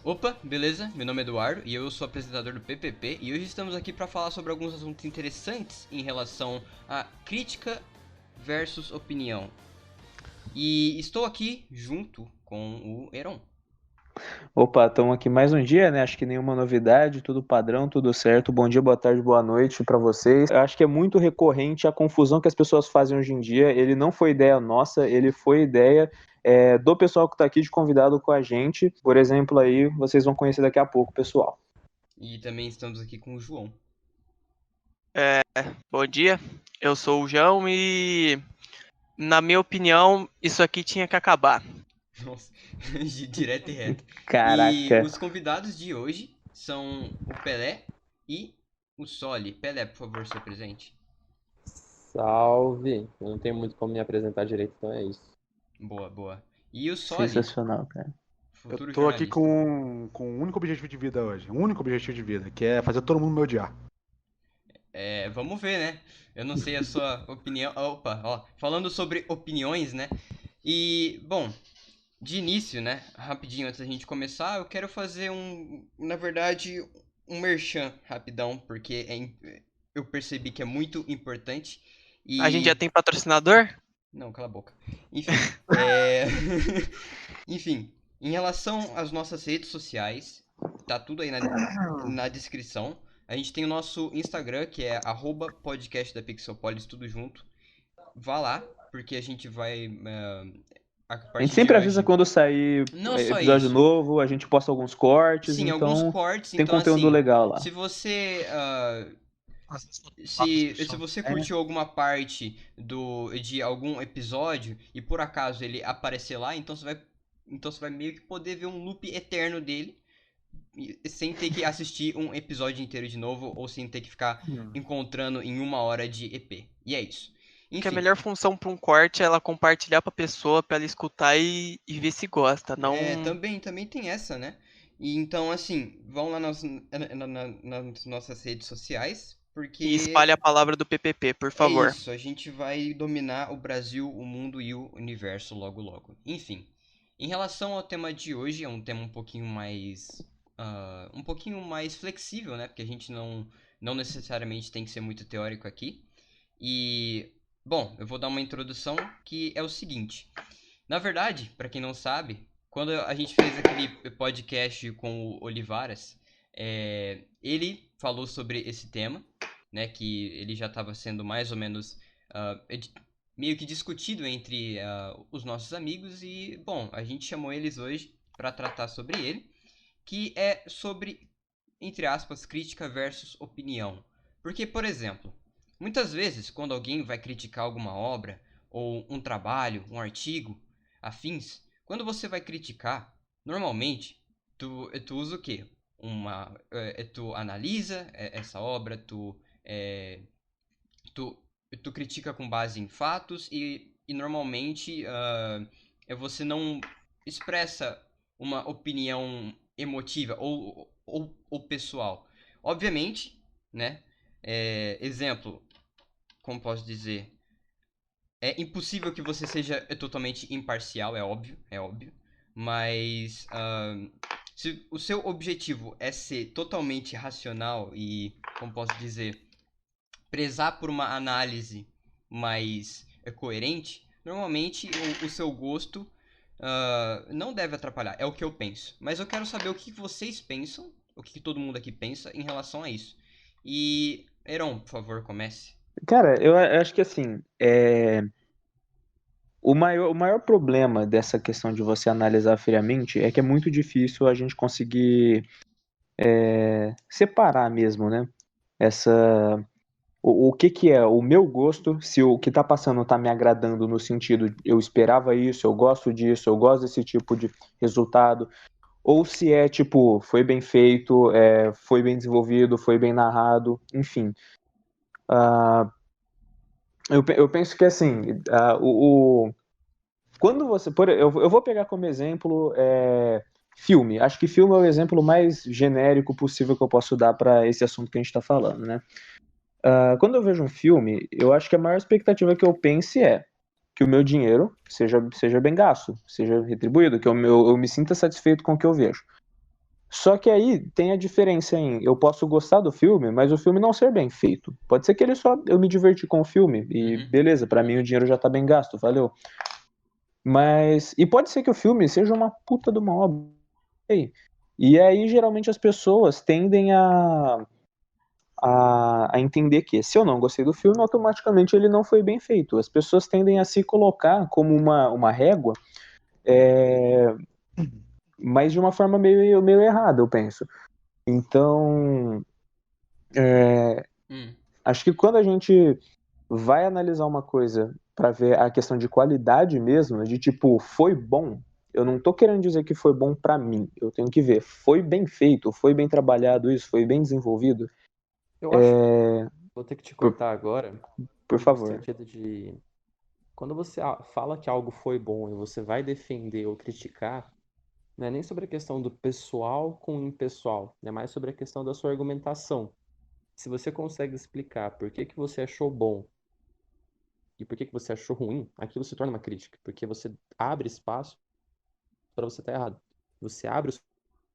Opa, beleza? Meu nome é Eduardo e eu sou apresentador do PPP e hoje estamos aqui para falar sobre alguns assuntos interessantes em relação a crítica versus opinião. E estou aqui junto com o Heron. Opa, estamos aqui mais um dia, né? Acho que nenhuma novidade, tudo padrão, tudo certo. Bom dia, boa tarde, boa noite para vocês. Eu acho que é muito recorrente a confusão que as pessoas fazem hoje em dia. Ele não foi ideia nossa, ele foi ideia do pessoal que está aqui de convidado com a gente. Por exemplo, aí vocês vão conhecer daqui a pouco, pessoal. E também estamos aqui com o João. É, Bom dia, eu sou o João e, na minha opinião, isso aqui tinha que acabar. Nossa, direto e reto. E Caraca. os convidados de hoje são o Pelé e o Soli. Pelé, por favor, se apresente. Salve! Eu não tenho muito como me apresentar direito, então é isso. Boa, boa. E o Soli, Sensacional, cara. Eu futuro tô aqui jornalista. com um único objetivo de vida hoje. Um único objetivo de vida, que é fazer todo mundo me odiar. Vamos ver, né? Eu não sei a sua opinião. Opa, ó, falando sobre opiniões, né? E, bom, de início, né? Rapidinho, antes da gente começar, eu quero fazer na verdade, um merchan rapidão, porque eu percebi que é muito importante. A gente já E. tem patrocinador? Não, cala a boca. Enfim, é... Enfim, em relação às nossas redes sociais, tá tudo aí na descrição. A gente tem o nosso Instagram, que é @podcastdapixelpolis, tudo junto. Vá lá, porque a gente vai, a A gente partir de sempre avisa hoje... quando sair Não só episódio isso. novo, a gente posta alguns cortes, Sim, alguns então cortes, tem então conteúdo assim, legal lá. se você Fatos se são- você É, curtiu alguma parte de algum episódio e por acaso ele aparecer lá, então você vai meio que poder ver um loop eterno dele sem ter que assistir um episódio inteiro de novo ou sem ter que ficar encontrando em 1 hora de EP. E é isso. Que a Enfim, melhor função para um corte é ela compartilhar pra pessoa, pra ela escutar e ver se gosta, não... também tem essa, né? E então, assim, vão lá nas nossas redes sociais, E porque espalhe a palavra do PPP, por é favor. isso, a gente vai dominar o Brasil, o mundo e o universo logo logo. Enfim, em relação ao tema de hoje, é um tema um pouquinho mais flexível, né? Porque a gente não necessariamente tem que ser muito teórico aqui. E, bom, eu vou dar uma introdução que é o seguinte. Na verdade, para quem não sabe, quando a gente fez aquele podcast com o Olivaras, ele falou sobre esse tema, né, que ele já estava sendo mais ou menos meio que discutido entre os nossos amigos e, bom, a gente chamou eles hoje para tratar sobre ele, que é sobre, entre aspas, crítica versus opinião. Porque, por exemplo, muitas vezes quando alguém vai criticar alguma obra ou um trabalho, um artigo, afins, quando você vai criticar, normalmente tu usa o quê? Tu analisa essa obra, é, tu, tu critica com base em fatos e normalmente você não expressa uma opinião emotiva ou pessoal. Obviamente, né? Exemplo, como posso dizer? É impossível que você seja totalmente imparcial, é óbvio, é óbvio. Mas se o seu objetivo é ser totalmente racional e, como posso dizer, prezar por uma análise mais coerente, normalmente o seu gosto não deve atrapalhar. É o que eu penso. Mas eu quero saber o que vocês pensam, o que todo mundo aqui pensa em relação a isso. E, Heron, por favor, comece. Cara, eu acho que assim, o maior problema dessa questão de você analisar friamente é que é muito difícil a gente conseguir separar mesmo, né? Essa, o que que é o meu gosto, se o que tá passando tá me agradando no sentido eu esperava isso, eu gosto disso, eu gosto desse tipo de resultado, ou se é tipo, foi bem feito, foi bem desenvolvido, foi bem narrado, enfim. Eu penso que assim, quando você. Eu vou pegar como exemplo filme. Acho que filme é o exemplo mais genérico possível que eu posso dar para esse assunto que a gente está falando, né? Quando eu vejo um filme, eu acho que a maior expectativa que eu pense é que o meu dinheiro seja bem gasto, seja retribuído, que eu me sinta satisfeito com o que eu vejo. Só que aí tem a diferença em eu posso gostar do filme, mas o filme não ser bem feito. Pode ser que ele só eu me diverti com o filme e Uhum. beleza, pra mim o dinheiro já tá bem gasto, valeu. Mas e pode ser que o filme seja uma puta de uma obra. E aí geralmente as pessoas tendem a entender que se eu não gostei do filme, automaticamente ele não foi bem feito. As pessoas tendem a se colocar como uma régua, mas de uma forma meio errada, eu penso. Então, Hum. acho que quando a gente vai analisar uma coisa para ver a questão de qualidade mesmo, de tipo, foi bom, eu não tô querendo dizer que foi bom para mim, eu tenho que ver, foi bem feito, foi bem trabalhado isso, foi bem desenvolvido, Eu acho, vou ter que te por, cortar agora, por no favor. sentido de quando você fala que algo foi bom e você vai defender ou criticar, não é nem sobre a questão do pessoal com o impessoal, é mais sobre a questão da sua argumentação. Se você consegue explicar por que que você achou bom e por que que você achou ruim, aquilo se torna uma crítica, porque você abre espaço para você estar errado. Você abre os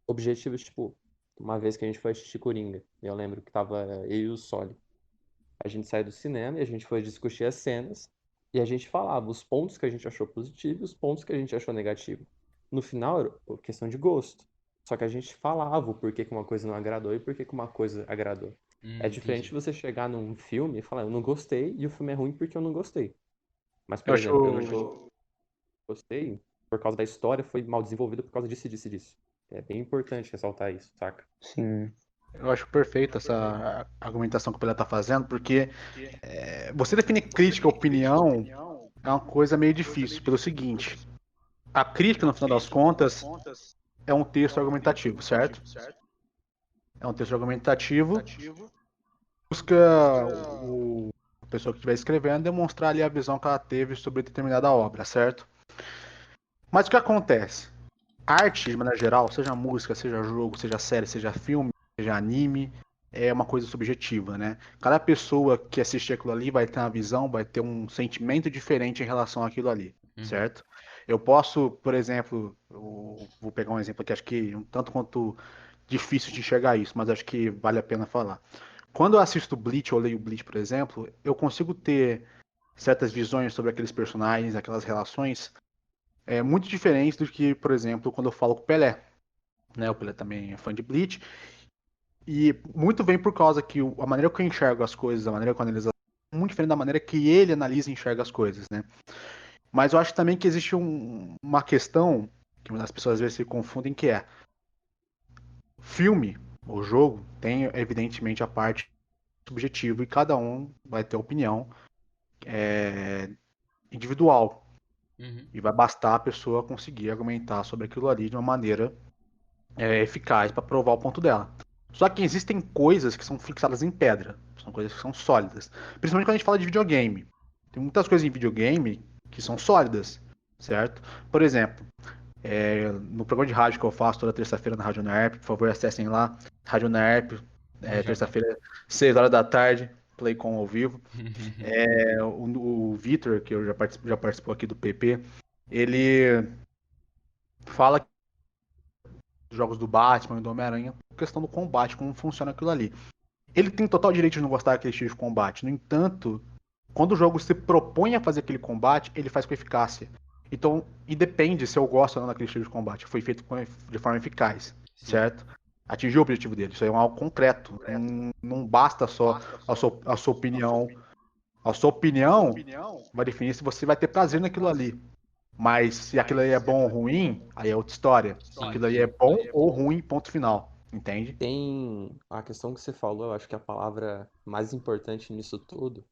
objetivos, tipo, uma vez que a gente foi assistir Coringa, eu lembro que tava eu e o Soli. A gente saiu do cinema e a gente foi discutir as cenas e a gente falava os pontos que a gente achou positivo e os pontos que a gente achou negativo. No final, era questão de gosto. Só que a gente falava o porquê que uma coisa não agradou e por que que uma coisa agradou. É diferente Entendi. de você chegar num filme e falar, eu não gostei e o filme é ruim porque eu não gostei. Mas, Eu por exemplo, acho. gostei por causa da história, foi mal desenvolvida por causa disso, disso e disso. É bem importante ressaltar isso, saca? Sim, Eu acho perfeita essa argumentação que o Pelé está fazendo, porque você definir crítica ou opinião é uma coisa meio difícil, pelo seguinte: a crítica, no final das contas, é um texto argumentativo, certo? É um texto argumentativo, busca a pessoa que estiver escrevendo demonstrar ali a visão que ela teve sobre determinada obra, certo? Mas o que acontece? Arte, de maneira geral, seja música, seja jogo, seja série, seja filme, seja anime, é uma coisa subjetiva, né? Cada pessoa que assiste aquilo ali vai ter uma visão, vai ter um sentimento diferente em relação àquilo ali, Uhum. certo? Eu posso, por exemplo, eu vou pegar um exemplo que acho que um tanto quanto difícil de enxergar isso, mas acho que vale a pena falar. Quando eu assisto Bleach ou leio Bleach, por exemplo, eu consigo ter certas visões sobre aqueles personagens, aquelas relações, muito diferentes do que, por exemplo, quando eu falo com o Pelé, né? O Pelé também é fã de Bleach. E muito vem por causa que a maneira que eu enxergo as coisas, a maneira que eu analiso é muito diferente da maneira que ele analisa e enxerga as coisas, né? Mas eu acho também que existe uma questão que as pessoas às vezes se confundem, que é filme ou jogo tem evidentemente a parte subjetiva e cada um vai ter opinião individual. Uhum. E vai bastar a pessoa conseguir argumentar sobre aquilo ali de uma maneira eficaz para provar o ponto dela. Só que existem coisas que são fixadas em pedra, são coisas que são sólidas. Principalmente quando a gente fala de videogame. Tem muitas coisas em videogame que são sólidas, certo? Por exemplo, no programa de rádio que eu faço toda terça-feira na Rádio Nerp, por favor, acessem lá, Rádio Nerp, Jabá. terça-feira, 6 horas da tarde, Playcom ao vivo. O Vitor, que eu já participou aqui do PP, ele fala dos jogos do Batman e do Homem-Aranha, questão do combate, como funciona aquilo ali. Ele tem total direito de não gostar daquele estilo de combate. No entanto, quando o jogo se propõe a fazer aquele combate, ele faz com eficácia. Então, independe se eu gosto ou não daquele estilo de combate. Foi feito de forma eficaz, Sim. certo? Atingiu o objetivo dele. Isso aí é algo concreto. Não basta só a sua opinião. A sua opinião vai definir se você vai ter prazer naquilo ali. Mas se aquilo aí é bom ou ruim, aí é outra história. Sim, Aquilo aí é sim. bom ou ruim, ponto final. Entende? Tem a questão que você falou, eu acho que a palavra mais importante nisso tudo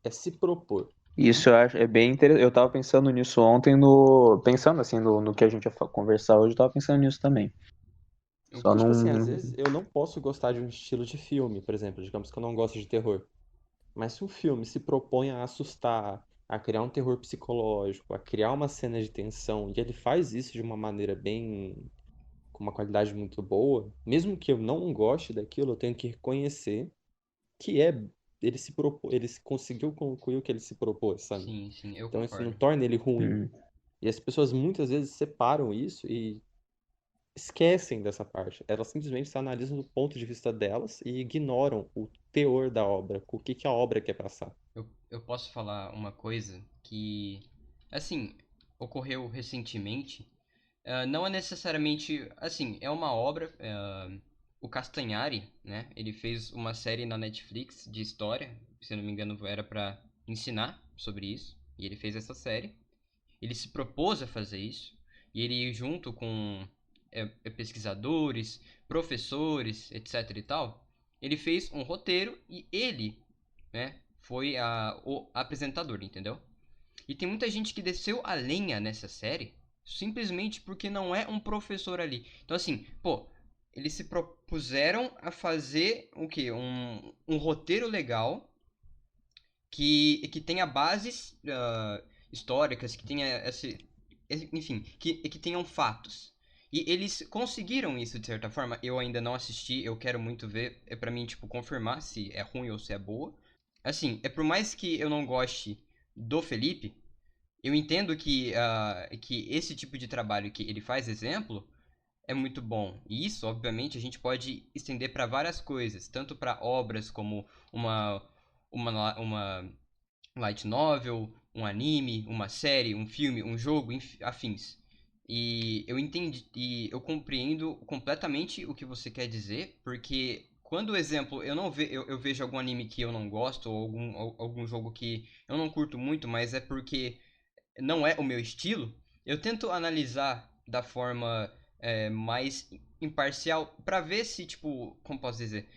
é se propor. isso eu acho é bem interessante. Eu tava pensando nisso ontem, pensando assim no que a gente ia conversar hoje, eu tava pensando nisso também. Só Tipo assim, às não. vezes eu não posso gostar de um estilo de filme, por exemplo, digamos que eu não gosto de terror. Mas se um filme se propõe a assustar, a criar um terror psicológico, a criar uma cena de tensão, e ele faz isso de uma maneira bem, com uma qualidade muito boa, mesmo que eu não goste daquilo, eu tenho que reconhecer que ele conseguiu concluir o que ele se propôs, sabe? Sim, sim, eu Então isso não concordo. torna ele ruim. Hum, E as pessoas muitas vezes separam isso e esquecem dessa parte. Elas simplesmente se analisam do ponto de vista delas e ignoram o teor da obra, o que a obra quer passar. Eu posso falar uma coisa que, assim, ocorreu recentemente. Não é necessariamente, assim, é uma obra. O Castanhari, né? Ele fez uma série na Netflix de história, se eu não me engano, era pra ensinar sobre isso. E ele fez essa série. Ele se propôs a fazer isso. E ele, junto com pesquisadores, professores, etc e tal, ele fez um roteiro e ele, né, foi o apresentador, entendeu? E tem muita gente que desceu a lenha nessa série simplesmente porque não é um professor ali. Então, assim, pô, eles se propuseram a fazer o quê? Um roteiro legal que tenha bases históricas, que tenha enfim, que tenham fatos. E eles conseguiram isso de certa forma. Eu ainda não assisti, eu quero muito ver. É pra mim, tipo, confirmar se é ruim ou se é boa. Assim, por mais que eu não goste do Felipe, eu entendo que esse tipo de trabalho que ele faz, exemplo, é muito bom. E isso, obviamente, a gente pode estender para várias coisas, tanto para obras como uma, uma light novel, um anime, uma série, um filme, um jogo, afins. E eu entendi, e eu compreendo completamente o que você quer dizer, porque quando, exemplo, eu vejo algum anime que eu não gosto, ou algum jogo que eu não curto muito, mas é porque não é o meu estilo, eu tento analisar da forma mais imparcial para ver se, tipo, como posso dizer,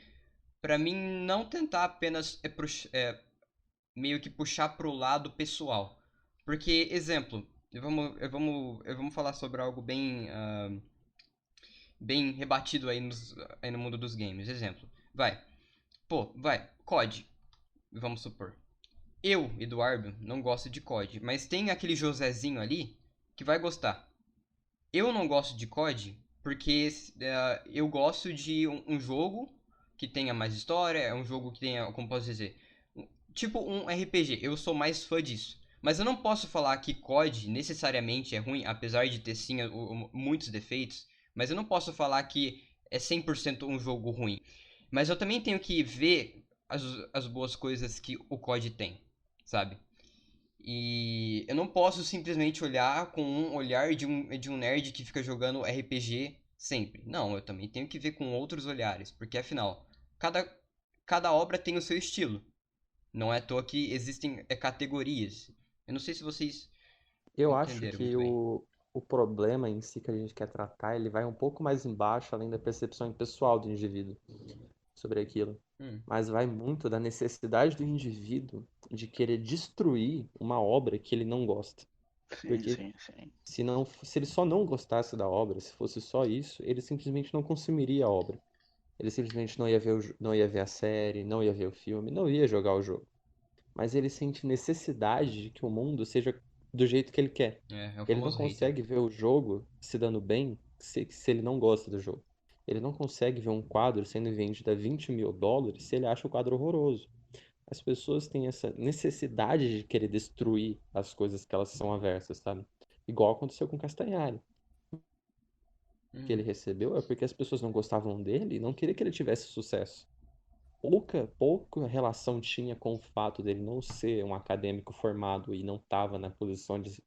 para mim não tentar apenas meio que puxar pro lado pessoal. Porque, exemplo, vamos falar sobre algo bem rebatido aí no mundo dos games. Exemplo, COD, vamos supor. Eu, Eduardo, não gosto de COD, mas tem aquele Josézinho ali que vai gostar. Eu não gosto de COD porque eu gosto de um jogo que tenha mais história, é um jogo que tenha, como posso dizer, tipo um RPG. Eu sou mais fã disso. Mas eu não posso falar que COD necessariamente é ruim, apesar de ter sim muitos defeitos. Mas eu não posso falar que é 100% um jogo ruim. Mas eu também tenho que ver as boas coisas que o COD tem, sabe? E eu não posso simplesmente olhar com um olhar de um nerd que fica jogando RPG sempre. Não, eu também tenho que ver com outros olhares, porque afinal, cada obra tem o seu estilo. Não é à toa que existem categorias. Eu não sei se vocês Eu acho entenderam que muito bem. o problema em si que a gente quer tratar, ele vai um pouco mais embaixo, além da percepção pessoal do indivíduo sobre aquilo. Hum, Mas vai muito da necessidade do indivíduo de querer destruir uma obra que ele não gosta. Sim, Porque sim, sim. se ele só não gostasse da obra, se fosse só isso, ele simplesmente não consumiria a obra. Ele simplesmente não ia ver, não ia ver a série, não ia ver o filme, não ia jogar o jogo. Mas ele sente necessidade de que o mundo seja do jeito que ele quer. é o Ele não famoso hater. consegue ver o jogo se dando bem se ele não gosta do jogo. Ele não consegue ver um quadro sendo vendido a $20.000 se ele acha o quadro horroroso. As pessoas têm essa necessidade de querer destruir as coisas que elas são aversas, sabe? Igual aconteceu com Castanhari. O que ele Uhum. recebeu é porque as pessoas não gostavam dele e não queria que ele tivesse sucesso. Pouca relação tinha com o fato dele não ser um acadêmico formado e não estava na posição de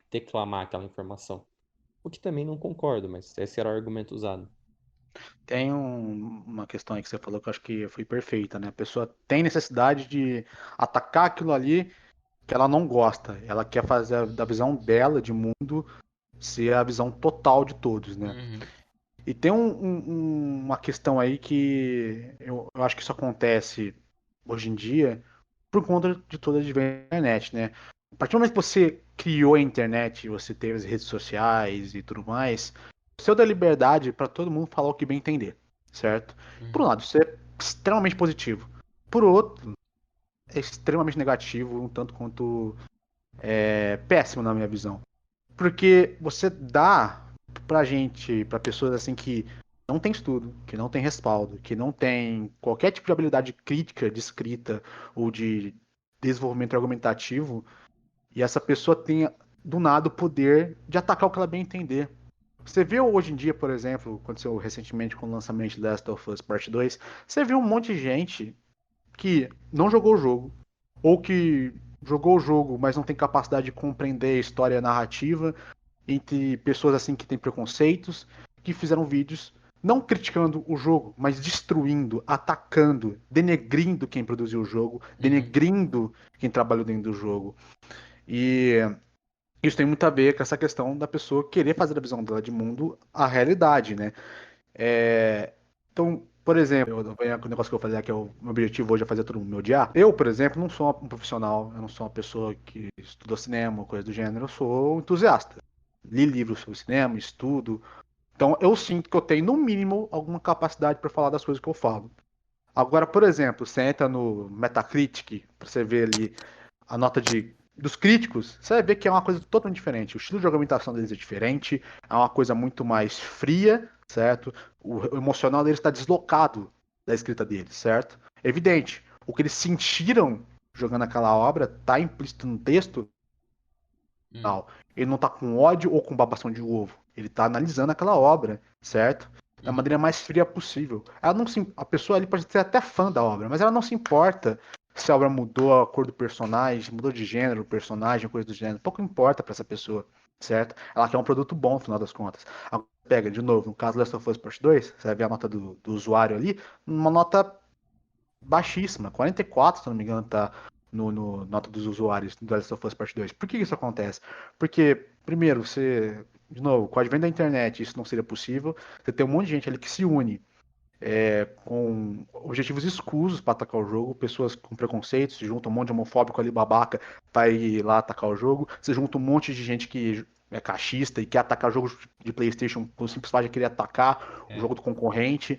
declamar aquela informação. O que também não concordo, mas esse era o argumento usado. Tem uma questão aí que você falou que eu acho que foi perfeita, né? A pessoa tem necessidade de atacar aquilo ali que ela não gosta. Ela quer fazer da visão dela de mundo ser a visão total de todos, né? Uhum. E tem uma questão aí que eu acho que isso acontece hoje em dia por conta de toda a internet, né? A partir do momento que você criou a internet, você teve as redes sociais e tudo mais, você dá liberdade para todo mundo falar o que bem entender, certo? Por um Uhum. lado, isso é extremamente positivo. Por outro, é extremamente negativo, um tanto quanto péssimo na minha visão. Porque você dá pra gente, pra pessoas assim que não tem estudo, que não tem respaldo, que não tem qualquer tipo de habilidade crítica de escrita ou de desenvolvimento argumentativo, e essa pessoa tem do nada o poder de atacar o que ela bem entender. Você viu hoje em dia, por exemplo, aconteceu recentemente com o lançamento de Last of Us Part 2, você viu um monte de gente que não jogou o jogo, ou que jogou o jogo, mas não tem capacidade de compreender a história narrativa, entre pessoas assim que têm preconceitos, que fizeram vídeos não criticando o jogo, mas destruindo, atacando, denegrindo quem produziu o jogo, denegrindo quem trabalhou dentro do jogo. E isso tem muito a ver com essa questão da pessoa querer fazer a visão dela de mundo a realidade, né? Então, por exemplo, o negócio que eu falei que é o meu objetivo hoje é fazer todo mundo me odiar. Eu, por exemplo, não sou um profissional, eu não sou uma pessoa que estudou cinema, coisa do gênero, eu sou um entusiasta. Li livros sobre cinema, estudo. Então, eu sinto que eu tenho, no mínimo, alguma capacidade para falar das coisas que eu falo. Agora, por exemplo, você entra no Metacritic, para você ver ali a nota dos críticos, você vai ver que é uma coisa totalmente diferente. O estilo de argumentação deles é diferente, é uma coisa muito mais fria, certo? O emocional deles está deslocado da escrita deles, certo? Evidente, o que eles sentiram jogando aquela obra está implícito no texto. Ele não está com ódio ou com babação de ovo. Ele está analisando aquela obra, certo? Da maneira mais fria possível. A pessoa ali pode ser até fã da obra, mas ela não se importa se a obra mudou a cor do personagem, mudou de gênero o personagem, coisa do gênero. Pouco importa para essa pessoa, certo? Ela quer um produto bom, no final das contas. Agora, pega, de novo, no caso Last of Us Part 2, você vai ver a nota do usuário ali, uma nota baixíssima, 44, se não me engano, tá no nota dos usuários do Last of Us Part 2. Por que isso acontece? Porque, primeiro, de novo, com o advento da internet, isso não seria possível. Você tem um monte de gente ali que se une com objetivos escusos para atacar o jogo, pessoas com preconceitos, se junta um monte de homofóbico ali, babaca, vai lá atacar o jogo. Você junta um monte de gente que é cachista e quer atacar jogos de PlayStation com o simples fato de querer atacar o jogo do concorrente.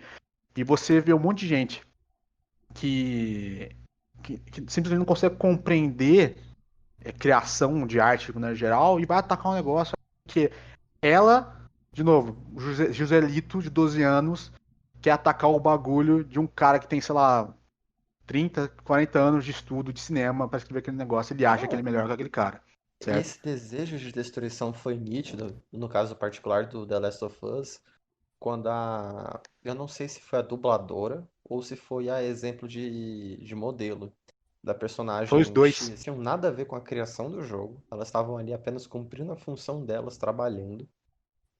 E você vê um monte de gente que simplesmente não consegue compreender criação de arte no geral e vai atacar um negócio que ela, de novo, Joselito de 12 anos quer atacar o bagulho de um cara que tem, sei lá, 30, 40 anos de estudo de cinema para escrever aquele negócio, ele acha que ele é melhor que aquele cara. Certo? E esse desejo de destruição foi nítido, no caso particular do The Last of Us, quando eu não sei se foi a dubladora ou se foi a exemplo de modelo da personagem Foi os dois. X. Tinham nada a ver com a criação do jogo. Elas estavam ali apenas cumprindo a função delas, trabalhando.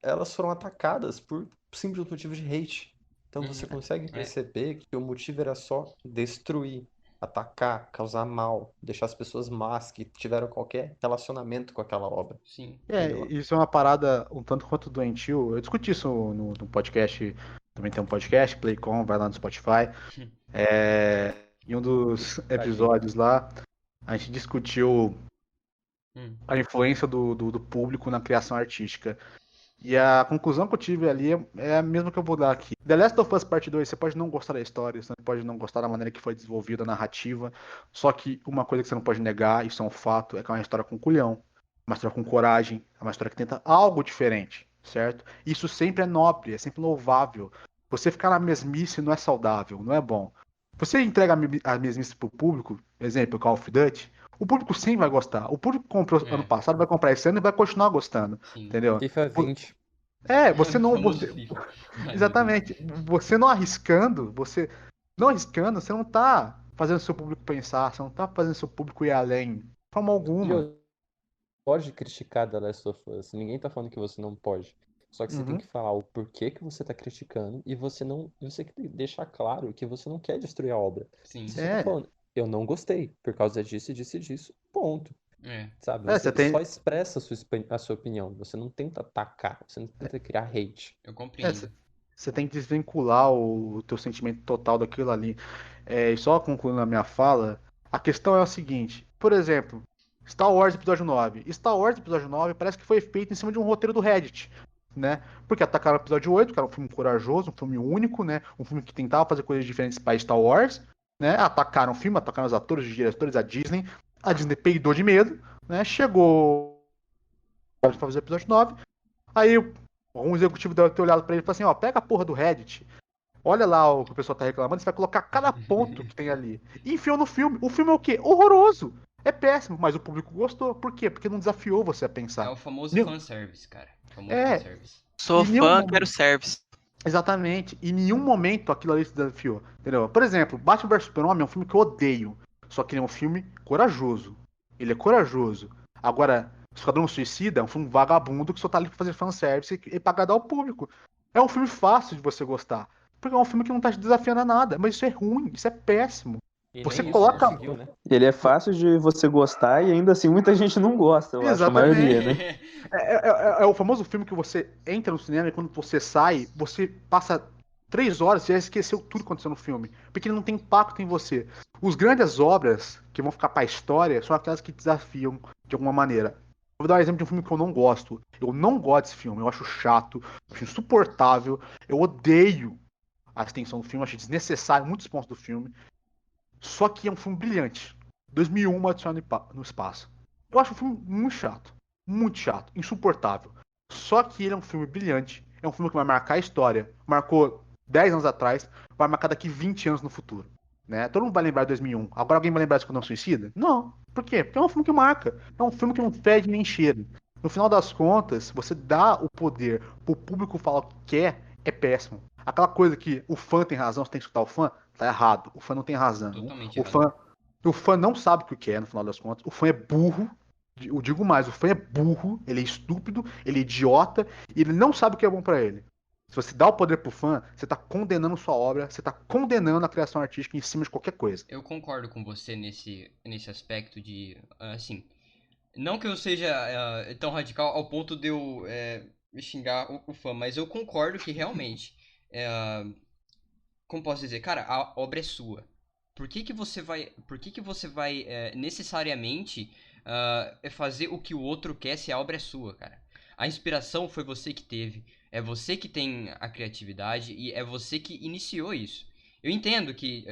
Elas foram atacadas por simples motivo de hate. Então você consegue perceber que o motivo era só destruir, atacar, causar mal, deixar as pessoas más que tiveram qualquer relacionamento com aquela obra. Sim. Isso é uma parada um tanto quanto doentio. Eu discuti isso no podcast, também tem um podcast, Playcom, vai lá no Spotify. Em um dos episódios lá, a gente discutiu a influência do público na criação artística. E a conclusão que eu tive ali é a mesma que eu vou dar aqui. The Last of Us Part 2, você pode não gostar da história, você pode não gostar da maneira que foi desenvolvida a narrativa, só que uma coisa que você não pode negar, isso é um fato, é que é uma história com culhão, uma história com coragem, é uma história que tenta algo diferente, certo? Isso sempre é nobre, é sempre louvável. Você ficar na mesmice não é saudável, não é bom. Você entrega a mesmice pro público, exemplo, Call of Duty, o público sim vai gostar. O público que comprou ano passado vai comprar esse ano e vai continuar gostando. Sim. Entendeu? FIFA 20. Você não. Exatamente. Você não arriscando, você não tá fazendo seu público pensar, você não tá fazendo seu público ir além. De forma alguma. Pode criticar The Last of Us. Ninguém tá falando que você não pode. Só que você tem que falar o porquê que você tá criticando e você tem que deixar claro que você não quer destruir a obra. Sim. Você tá falando, eu não gostei, por causa disso, disso e disso. Ponto. Sabe? Você só expressa a sua opinião. Você não tenta atacar, você não tenta criar hate. Eu compreendo. Você tem que desvincular o teu sentimento total daquilo ali. E só concluindo a minha fala, a questão é o seguinte. Por exemplo, Star Wars Episódio 9. Star Wars Episódio 9 parece que foi feito em cima de um roteiro do Reddit. Né? Porque atacaram o episódio 8, que era um filme corajoso, um filme único, né? Um filme que tentava fazer coisas diferentes para Star Wars, né? Atacaram o filme, atacaram os atores, os diretores, a Disney peidou de medo, né? Chegou para fazer o episódio 9, aí um executivo deve ter olhado para ele e falou assim, ó, pega a porra do Reddit, olha lá o que o pessoal tá reclamando, você vai colocar cada ponto que tem ali, e enfiou no filme. O filme é o quê? Horroroso! É péssimo, mas o público gostou. Por quê? Porque não desafiou você a É pensar. o famoso Nenhum- fanservice, cara. O famoso É, fanservice. Sou em nenhum fã, quero momento. service. Exatamente. Em nenhum momento aquilo ali se desafiou. Entendeu? Por exemplo, Batman vs Super-Homem é um filme que eu odeio. Só que ele é um filme corajoso. Ele é corajoso. Agora, Esquadrão Suicida é um filme vagabundo que só tá ali pra fazer fanservice e pra agradar o público. É um filme fácil de você gostar. Porque é um filme que não tá te desafiando a nada. Mas isso é ruim, isso é péssimo. E Você nem isso coloca. conseguiu, né? Ele é fácil de você gostar e ainda assim muita gente não gosta, eu acho, a maioria, né? É o famoso filme que você entra no cinema e quando você sai, você passa 3 horas e já esqueceu tudo que aconteceu no filme. Porque ele não tem impacto em você. Os grandes obras que vão ficar pra história são aquelas que desafiam de alguma maneira. Vou dar um exemplo de um filme que eu não gosto. Eu não gosto desse filme, eu acho chato, eu acho insuportável, eu odeio a extensão do filme, eu acho desnecessário muitos pontos do filme. Só que é um filme brilhante. 2001, Odisseia no Espaço. Eu acho um filme muito chato, insuportável. Só que ele é um filme brilhante. É um filme que vai marcar a história. Marcou 10 anos atrás, vai marcar daqui 20 anos no futuro. Né? Todo mundo vai lembrar de 2001. Agora alguém vai lembrar de Esquadrão Suicida? Não. Por quê? Porque é um filme que marca. É um filme que não fede nem cheira. No final das contas, você dá o poder pro público falar o que quer, é péssimo. Aquela coisa que o fã tem razão, você tem que escutar o fã, tá errado. O fã não tem razão. Totalmente O errado. fã, o fã não sabe o que quer, no final das contas. O fã é burro. Eu digo mais, o fã é burro, ele é estúpido, ele é idiota, e ele não sabe o que é bom pra ele. Se você dá o poder pro fã, você tá condenando sua obra, você tá condenando a criação artística em cima de qualquer coisa. Eu concordo com você nesse aspecto de, assim, não que eu seja tão radical ao ponto de eu xingar o fã, mas eu concordo que realmente, como posso dizer, cara, a obra é sua. Por que que você vai necessariamente fazer o que o outro quer se a obra é sua, cara? A inspiração foi você que teve, é você que tem a criatividade e é você que iniciou isso. Eu entendo que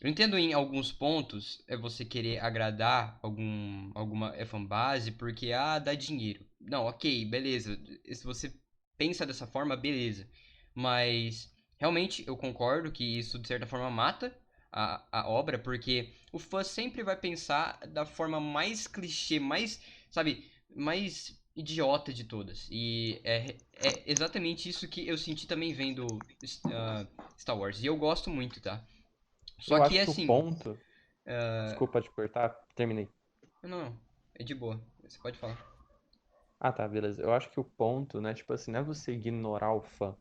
eu entendo em alguns pontos é você querer agradar alguma fanbase porque, dá dinheiro. Não, ok, beleza. Se você pensa dessa forma, beleza. Mas, realmente, eu concordo que isso, de certa forma, mata a obra, porque o fã sempre vai pensar da forma mais clichê, mais, sabe, mais idiota de todas. E é exatamente isso que eu senti também vendo Star Wars. E eu gosto muito, tá? Só Eu que acho que o assim. ponto. Desculpa te cortar, terminei. Não, é de boa. Você pode falar. Ah, tá, beleza. Eu acho que o ponto, né, tipo assim, não é você ignorar o fã,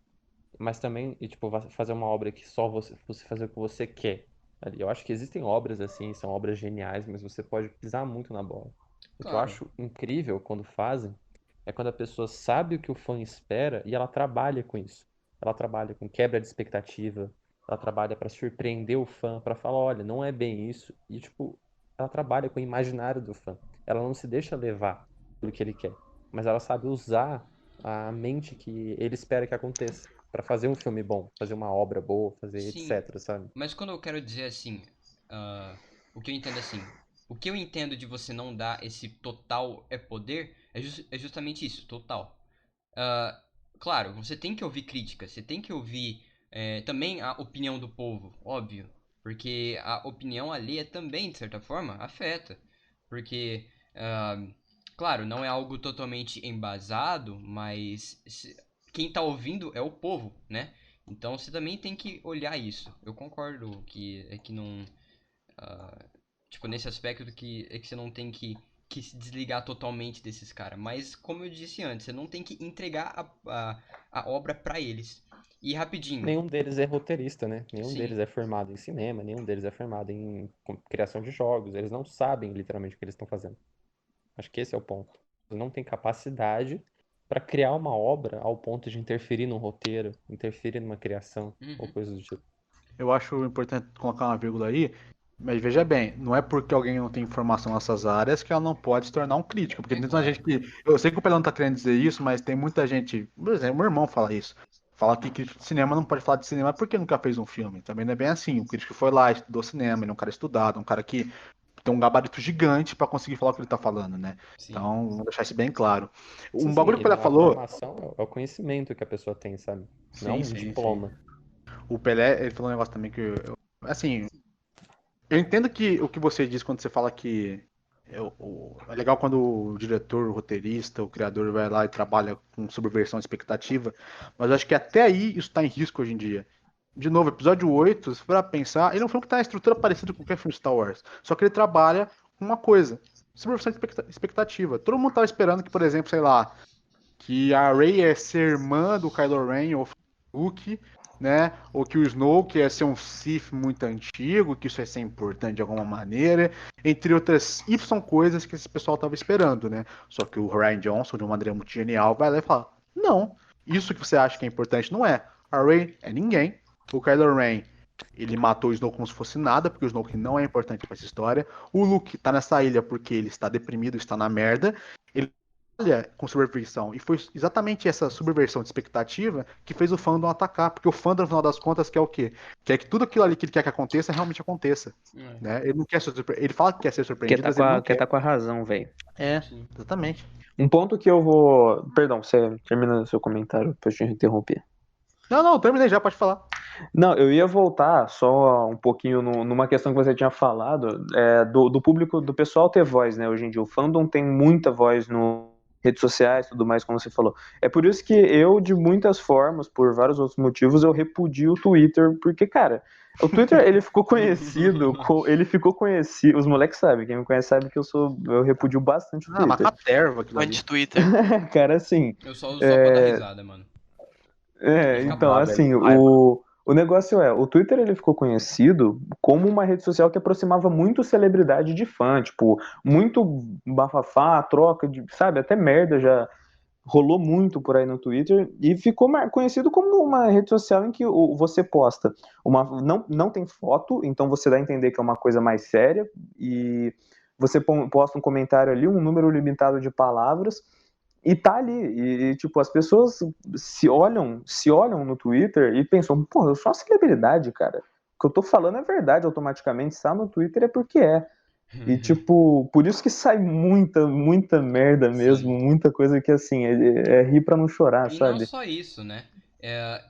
mas também, e, tipo, fazer uma obra que só você fazer o que você quer ali. Eu acho que existem obras assim, são obras geniais, mas você pode pisar muito na bola. O que eu Claro. acho incrível quando fazem é quando a pessoa sabe o que o fã espera e ela trabalha com isso. Ela trabalha com quebra de expectativa, ela trabalha para surpreender o fã, para falar, olha, não é bem isso. E, tipo, ela trabalha com o imaginário do fã. Ela não se deixa levar pelo que ele quer, mas ela sabe usar a mente que ele espera que aconteça pra fazer um filme bom, fazer uma obra boa, fazer Sim, etc, sabe? mas quando eu quero dizer assim, o que eu entendo assim, o que eu entendo de você não dar esse total poder é justamente isso, total. Ah, claro, você tem que ouvir críticas, você tem que ouvir também a opinião do povo, óbvio. Porque a opinião alheia também, de certa forma, afeta. Porque, claro, não é algo totalmente embasado, mas quem tá ouvindo é o povo, né? Então você também tem que olhar isso. Eu concordo que não. ah, tipo, nesse aspecto que você não tem que se desligar totalmente desses caras. Mas, como eu disse antes, você não tem que entregar a obra pra eles. E rapidinho, Nenhum deles é roteirista, né? Nenhum sim, deles é formado em cinema, nenhum deles é formado em criação de jogos. Eles não sabem literalmente o que eles estão fazendo. Acho que esse é o ponto. Eles não têm capacidade pra criar uma obra ao ponto de interferir num roteiro, interferir numa criação ou uhum, coisa do tipo. Eu acho importante colocar uma vírgula aí, mas veja bem, não é porque alguém não tem informação nessas áreas que ela não pode se tornar um crítico. Porque é tem muita claro. gente que. Eu sei que o Pelão tá querendo dizer isso, mas tem muita gente. Por exemplo, meu irmão fala isso. Fala que crítico de cinema não pode falar de cinema porque nunca fez um filme. Também não é bem assim. O crítico foi lá, estudou cinema, ele é um cara estudado, um cara que tem um gabarito gigante para conseguir falar o que ele tá falando, né? Sim, Então, vamos deixar isso bem claro. Sim, Um sim, bagulho que o Pelé a falou. formação é o conhecimento que a pessoa tem, sabe? Não é Sim, um sim, sim. diploma. O Pelé, ele falou um negócio também que. Assim, eu entendo que o que você diz quando você fala que É legal quando o diretor, o roteirista, o criador vai lá e trabalha com subversão de expectativa, mas eu acho que até aí isso tá em risco hoje em dia. De novo, episódio 8, se for pra pensar, ele é um filme que tem uma estrutura parecida com qualquer filme de Star Wars, só que ele trabalha com uma coisa, subversão de expectativa. Todo mundo tava esperando que, por exemplo, sei lá, que a Rey ia ser irmã do Kylo Ren ou Luke, né? Ou que o Snoke ia ser um Sith muito antigo, que isso ia ser importante de alguma maneira, entre outras Y coisas que esse pessoal tava esperando, né? Só que o Rian Johnson, de uma maneira muito genial, vai lá e fala: não, isso que você acha que é importante não é. A Rey é ninguém. O Kylo Ren, ele matou o Snoke como se fosse nada, porque o Snoke não é importante para essa história. O Luke tá nessa ilha porque ele está deprimido, está na merda. Ele trabalha com subversão. E foi exatamente essa subversão de expectativa que fez o fandom atacar. Porque o fandom, no final das contas, quer o quê? Quer que tudo aquilo ali que ele quer que aconteça realmente aconteça. Né? Ele não quer ser ele fala que quer ser surpreendido, mas ele não Quer quer. tá com a razão, velho. É, Sim. exatamente. Um ponto que eu vou. Perdão, você termina o seu comentário pra eu te interromper. Não, terminei já, pode falar. Não, eu ia voltar só um pouquinho numa questão que você tinha falado, do público, do pessoal ter voz, né? Hoje em dia o fandom tem muita voz no redes sociais e tudo mais, como você falou. É por isso que eu, de muitas formas, por vários outros motivos, eu repudio o Twitter, porque, cara, o Twitter, ele ficou conhecido, os moleques sabem, quem me conhece sabe que eu repudio bastante o Ah, uma Twitter. caterva aquilo ali. Anti-Twitter. Cara, assim, Eu só uso só pra dar risada, mano. então, Ah, assim, velho, raiva. o negócio o Twitter ele ficou conhecido como uma rede social que aproximava muito celebridade de fã, tipo, muito bafafá, troca de, sabe, até merda já rolou muito por aí no Twitter e ficou conhecido como uma rede social em que você posta não tem foto, então você dá a entender que é uma coisa mais séria e você posta um comentário ali, um número limitado de palavras e tá ali. Tipo, as pessoas se olham no Twitter e pensam, pô, eu sou uma celebridade, cara. O que eu tô falando é verdade automaticamente. Se tá no Twitter é porque é. E, tipo, por isso que sai muita merda mesmo, Sim. muita coisa que, assim, é rir pra não chorar, E não sabe? só isso, né? É,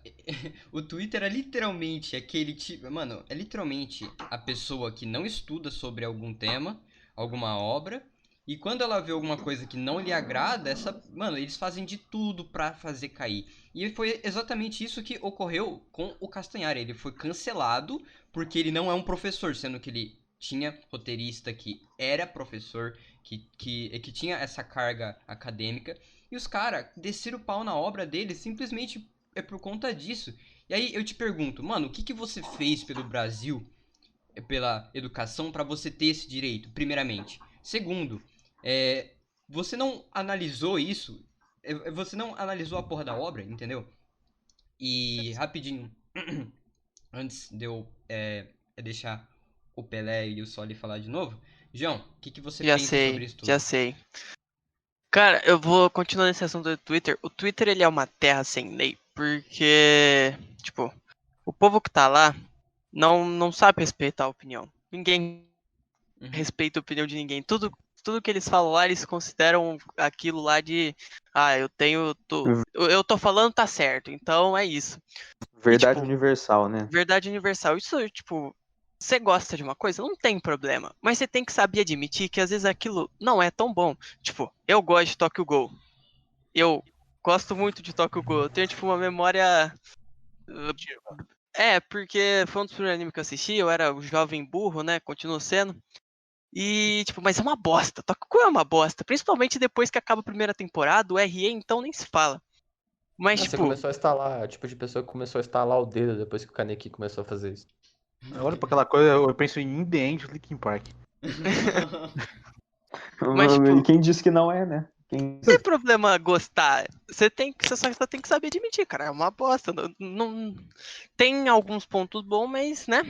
o Twitter é literalmente aquele tipo. Mano, é literalmente a pessoa que não estuda sobre algum tema, alguma obra, e quando ela vê alguma coisa que não lhe agrada, mano, eles fazem de tudo pra fazer cair. E foi exatamente isso que ocorreu com o Castanhari. Ele foi cancelado porque ele não é um professor, sendo que ele tinha roteirista que era professor, que tinha essa carga acadêmica. E os caras desceram o pau na obra dele simplesmente é por conta disso. E aí eu te pergunto, mano, o que você fez pelo Brasil, pela educação, pra você ter esse direito, primeiramente? Segundo, você não analisou isso, você não analisou a porra da obra, entendeu? E rapidinho, antes de eu deixar o Pelé e o Soli falar de novo, João, o que você Já pensa sobre sei, isso tudo? já sei. Cara, eu vou continuar nesse assunto do Twitter. O Twitter, ele é uma terra sem lei, porque, tipo, o povo que tá lá não sabe respeitar a opinião. Ninguém Uhum. respeita a opinião de ninguém. Tudo que eles falam lá, eles consideram aquilo lá de, eu tô falando tá certo, então é isso. Verdade tipo, universal, né? Verdade universal. Isso, tipo, você gosta de uma coisa, não tem problema. Mas você tem que saber admitir que às vezes aquilo não é tão bom. Tipo, eu gosto de Tokyo Ghoul. Eu gosto muito de Tokyo Ghoul. Eu tenho, tipo, uma memória. Porque foi um dos primeiros animes que eu assisti. Eu era o jovem burro, né? Continuo sendo. E, tipo, mas é uma bosta. Tokyo Ghoul é uma bosta. Principalmente depois que acaba a primeira temporada. O RE, então, nem se fala. Mas, Você tipo. começou a instalar, tipo de pessoa que começou a instalar o dedo depois que o Kaneki começou a fazer isso. Eu olho pra aquela coisa, eu penso em The End Linkin Park. Mas, tipo, E quem disse que não é, né? não tem problema gostar. Você só tem que saber admitir, cara. É uma bosta. Não, tem alguns pontos bons, mas, né?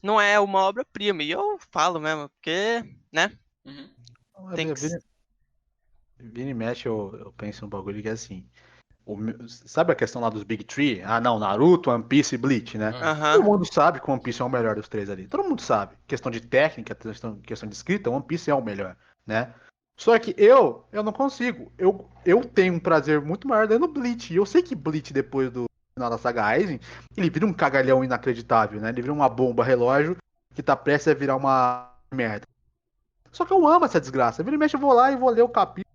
Não é uma obra-prima. E eu falo mesmo, porque, né? Uhum. Tem que... Vira e mexe, eu penso num bagulho que é assim. Sabe a questão lá dos Big Three? Ah, não, Naruto, One Piece e Bleach, né? Todo Aham. mundo sabe que o One Piece é o melhor dos três ali. Todo mundo sabe. Questão de técnica, questão de escrita, One Piece é o melhor, né? Só que eu não consigo. Eu tenho um prazer muito maior lendo Bleach. E eu sei que Bleach, depois do final da saga Aizen, ele vira um cagalhão inacreditável, né? Ele vira uma bomba relógio que tá prestes a virar uma merda. Só que eu amo essa desgraça. Vira e mexe, eu vou lá e vou ler o capítulo.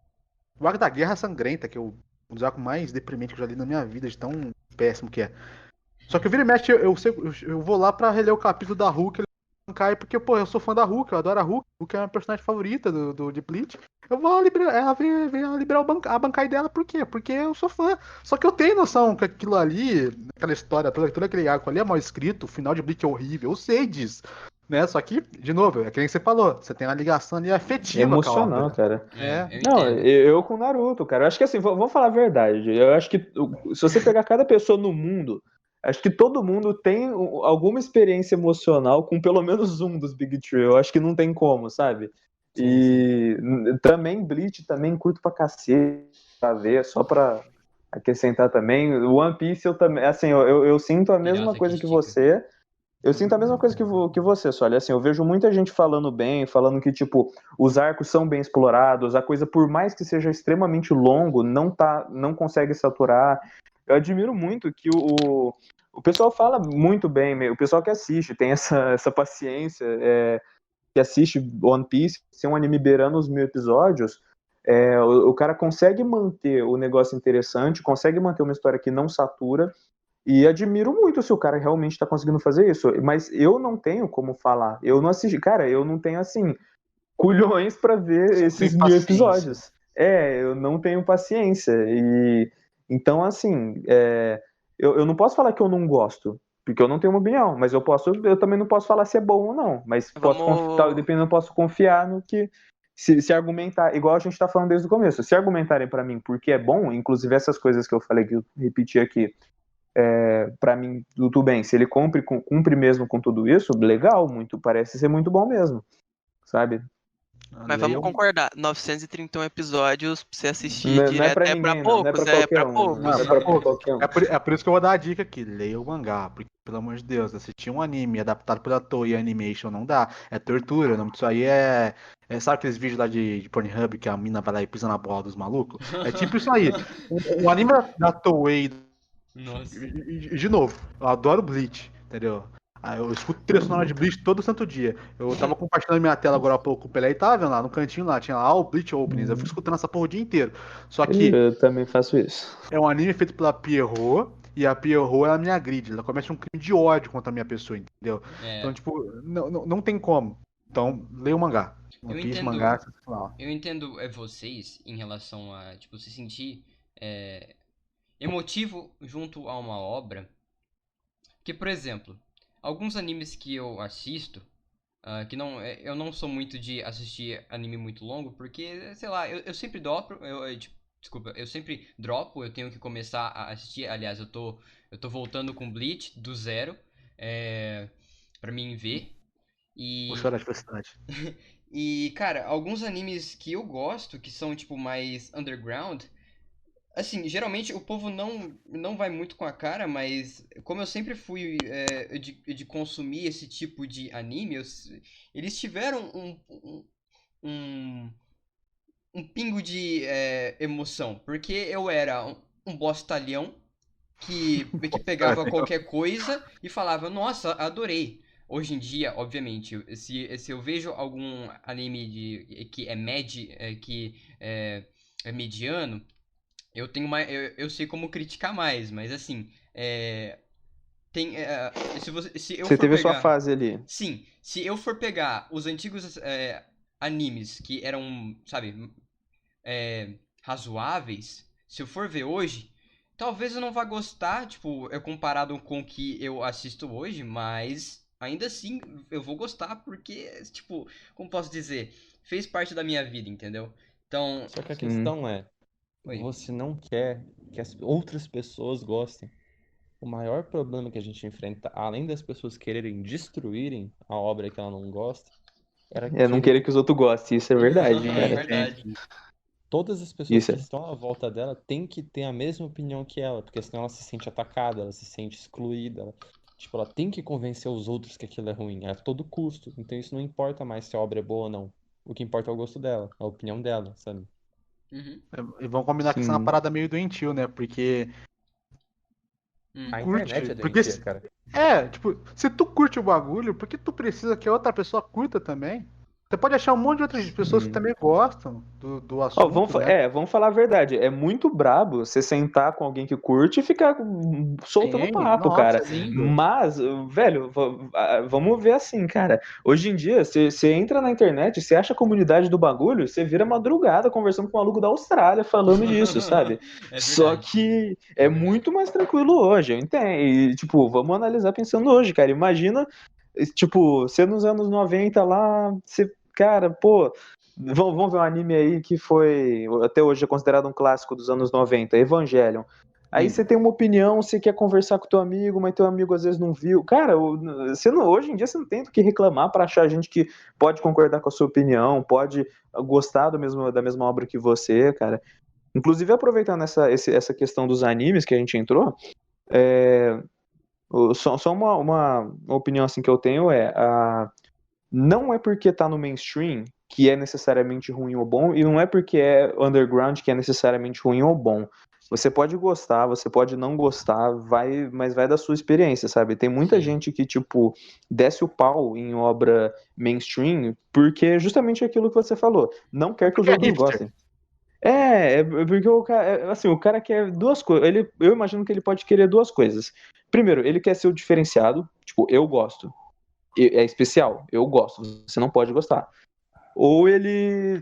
O Arco da Guerra Sangrenta, que é um dos arcos mais deprimentes que eu já li na minha vida, de tão péssimo que é. Só que vira e mexe, eu vou lá pra reler o capítulo da Hulk, porque, pô, eu sou fã da Hulk, eu adoro a Hulk. Hulk é a minha personagem favorita de Bleach. Eu vou liberar, ela vem liberar a Bankai dela, por quê? Porque eu sou fã. Só que eu tenho noção que aquilo ali, aquela história toda, todo aquele arco ali é mal escrito, o final de Bleach é horrível, eu sei disso. Né? Só que, de novo, é que nem você falou, você tem uma ligação ali afetiva com a Emocional, obra. cara. Eu Não, entendo. eu com Naruto, cara. Eu acho que assim, vamos falar a verdade. Eu acho que se você pegar cada pessoa no mundo, acho que todo mundo tem alguma experiência emocional com pelo menos um dos Big Three. Eu acho que não tem como, sabe? E também Bleach, também curto pra cacete, pra ver, só pra acrescentar também. One Piece eu também, assim, eu sinto a mesma Filhosa que coisa que estica. você. Eu sinto a mesma coisa que você, só olha, assim, eu vejo muita gente falando bem, falando que, tipo, os arcos são bem explorados, a coisa, por mais que seja extremamente longo, não consegue saturar. Eu admiro muito que o pessoal fala muito bem, o pessoal que assiste tem essa paciência, que assiste One Piece, ser um anime beirando os 1000 episódios, o cara consegue manter o negócio interessante, consegue manter uma história que não satura, e admiro muito se o cara realmente está conseguindo fazer isso. Mas eu não tenho como falar. Eu não assisti. Cara, eu não tenho, assim, culhões para ver Você esses tem 1000 paciência. episódios. Eu não tenho paciência. E então, assim, eu não posso falar que eu não gosto, porque eu não tenho uma opinião. Mas eu também não posso falar se é bom ou não. Mas Vamos. dependendo, eu posso confiar no que. Se argumentar, igual a gente está falando desde o começo, se argumentarem para mim porque é bom, inclusive essas coisas que eu falei, que eu repeti aqui, para mim, tudo bem. Se ele cumpre mesmo com tudo isso, legal, muito, parece ser muito bom mesmo, sabe? Mas vamos concordar, 931 episódios pra você assistir Não é direto pra é pra ninguém, não é poucos, pra qualquer pra um, poucos. não é Pra pra poucos. qualquer um. É por isso que eu vou dar a dica aqui, leia o mangá, porque, pelo amor de Deus, assistir um anime adaptado pela Toei Animation não dá, é tortura, o nome disso aí sabe aqueles vídeos lá de Pornhub que a mina vai lá e pisa na bola dos malucos? É tipo isso aí, o anime da Toei, Nossa. de novo, eu adoro Bleach, entendeu? Eu escuto trilha sonora de Bleach todo santo dia. Eu tava compartilhando minha tela agora há pouco com o Pelé e tava vendo lá no cantinho lá, tinha lá o Bleach Openings. Eu fico escutando essa porra o dia inteiro. Só que Eu também faço isso. é um anime feito pela Pierrot, e a Pierrot ela me agride. Ela comete um crime de ódio contra a minha pessoa, entendeu? Então, É, tipo, não tem como. Então, leia o mangá. eu One Piece, mangá, entendo, sensacional. eu entendo vocês em relação a, tipo, se sentir emotivo junto a uma obra. Que, por exemplo, alguns animes que eu assisto, que não, eu não sou muito de assistir anime muito longo, porque, sei lá, eu sempre dropo, desculpa, eu sempre dropo, eu tenho que começar a assistir, aliás, eu tô voltando com Bleach do zero, pra mim ver, Vou e, chorar de felicidade. e, cara, alguns animes que eu gosto, que são, tipo, mais underground, assim, geralmente o povo não vai muito com a cara, mas como eu sempre fui de consumir esse tipo de anime, eles tiveram um, um pingo de emoção. Porque eu era um bostalhão que pegava qualquer coisa e falava, nossa, adorei. Hoje em dia, obviamente, se eu vejo algum anime que é é mediano, eu tenho mais, eu sei como criticar mais, mas assim, se eu Você for teve a sua pegar, fase ali. sim, se eu for pegar os antigos animes que eram, sabe, razoáveis, se eu for ver hoje, talvez eu não vá gostar, tipo, comparado com o que eu assisto hoje, mas ainda assim eu vou gostar porque, tipo, como posso dizer, fez parte da minha vida, entendeu? Então, Só que a Sim. questão é, oi. você não quer que as outras pessoas gostem. O maior problema que a gente enfrenta, além das pessoas quererem destruírem a obra que ela não gosta, era É não querer que os outros gostem, isso é verdade, É cara. verdade. todas as pessoas Isso que é. estão à volta dela têm que ter a mesma opinião que ela, porque senão ela se sente atacada, ela se sente excluída. Tipo, ela tem que convencer os outros que aquilo é ruim, a todo custo. Então isso não importa mais se a obra é boa ou não. O que importa é o gosto dela, a opinião dela, sabe? Uhum. E vamos combinar que isso é uma Sim. parada meio doentio, né? Porque A internet curte. é Porque, doentia, cara. tipo, se tu curte o bagulho, por que tu precisa que a outra pessoa curta também? Você pode achar um monte de outras pessoas que também gostam do Ó, assunto, né? vamos falar a verdade. É muito brabo você sentar com alguém que curte e ficar soltando Sim, papo, nossa, cara. é lindo. Mas, velho, vamos ver assim, cara. Hoje em dia, você entra na internet, você acha a comunidade do bagulho, você vira madrugada conversando com um maluco da Austrália falando disso, sabe? É Só verdade. que é muito mais tranquilo hoje, eu entendo. E, tipo, vamos analisar pensando hoje, cara. Imagina, tipo, você nos anos 90 lá, você, cara, pô. Vamos ver um anime aí que foi, até hoje é considerado um clássico dos anos 90, Evangelion. Aí você tem uma opinião, você quer conversar com teu amigo, mas teu amigo às vezes não viu. Cara, hoje em dia você não tem do que reclamar para achar gente que pode concordar com a sua opinião, pode gostar da mesma obra que você, cara. Inclusive, aproveitando essa questão dos animes que a gente entrou, é, só uma opinião assim que eu tenho não é porque tá no mainstream que é necessariamente ruim ou bom, e não é porque é underground que é necessariamente ruim ou bom. Você pode gostar, você pode não gostar, mas vai da sua experiência, sabe? Tem muita Sim. gente que, tipo, desce o pau em obra mainstream porque é justamente aquilo que você falou. Não quer que os Porque é outros hipster. gostem. É porque assim, o cara quer duas coisas. Eu imagino que ele pode querer duas coisas. Primeiro, ele quer ser o diferenciado, tipo, eu gosto. É especial, eu gosto, você não pode gostar. Ou ele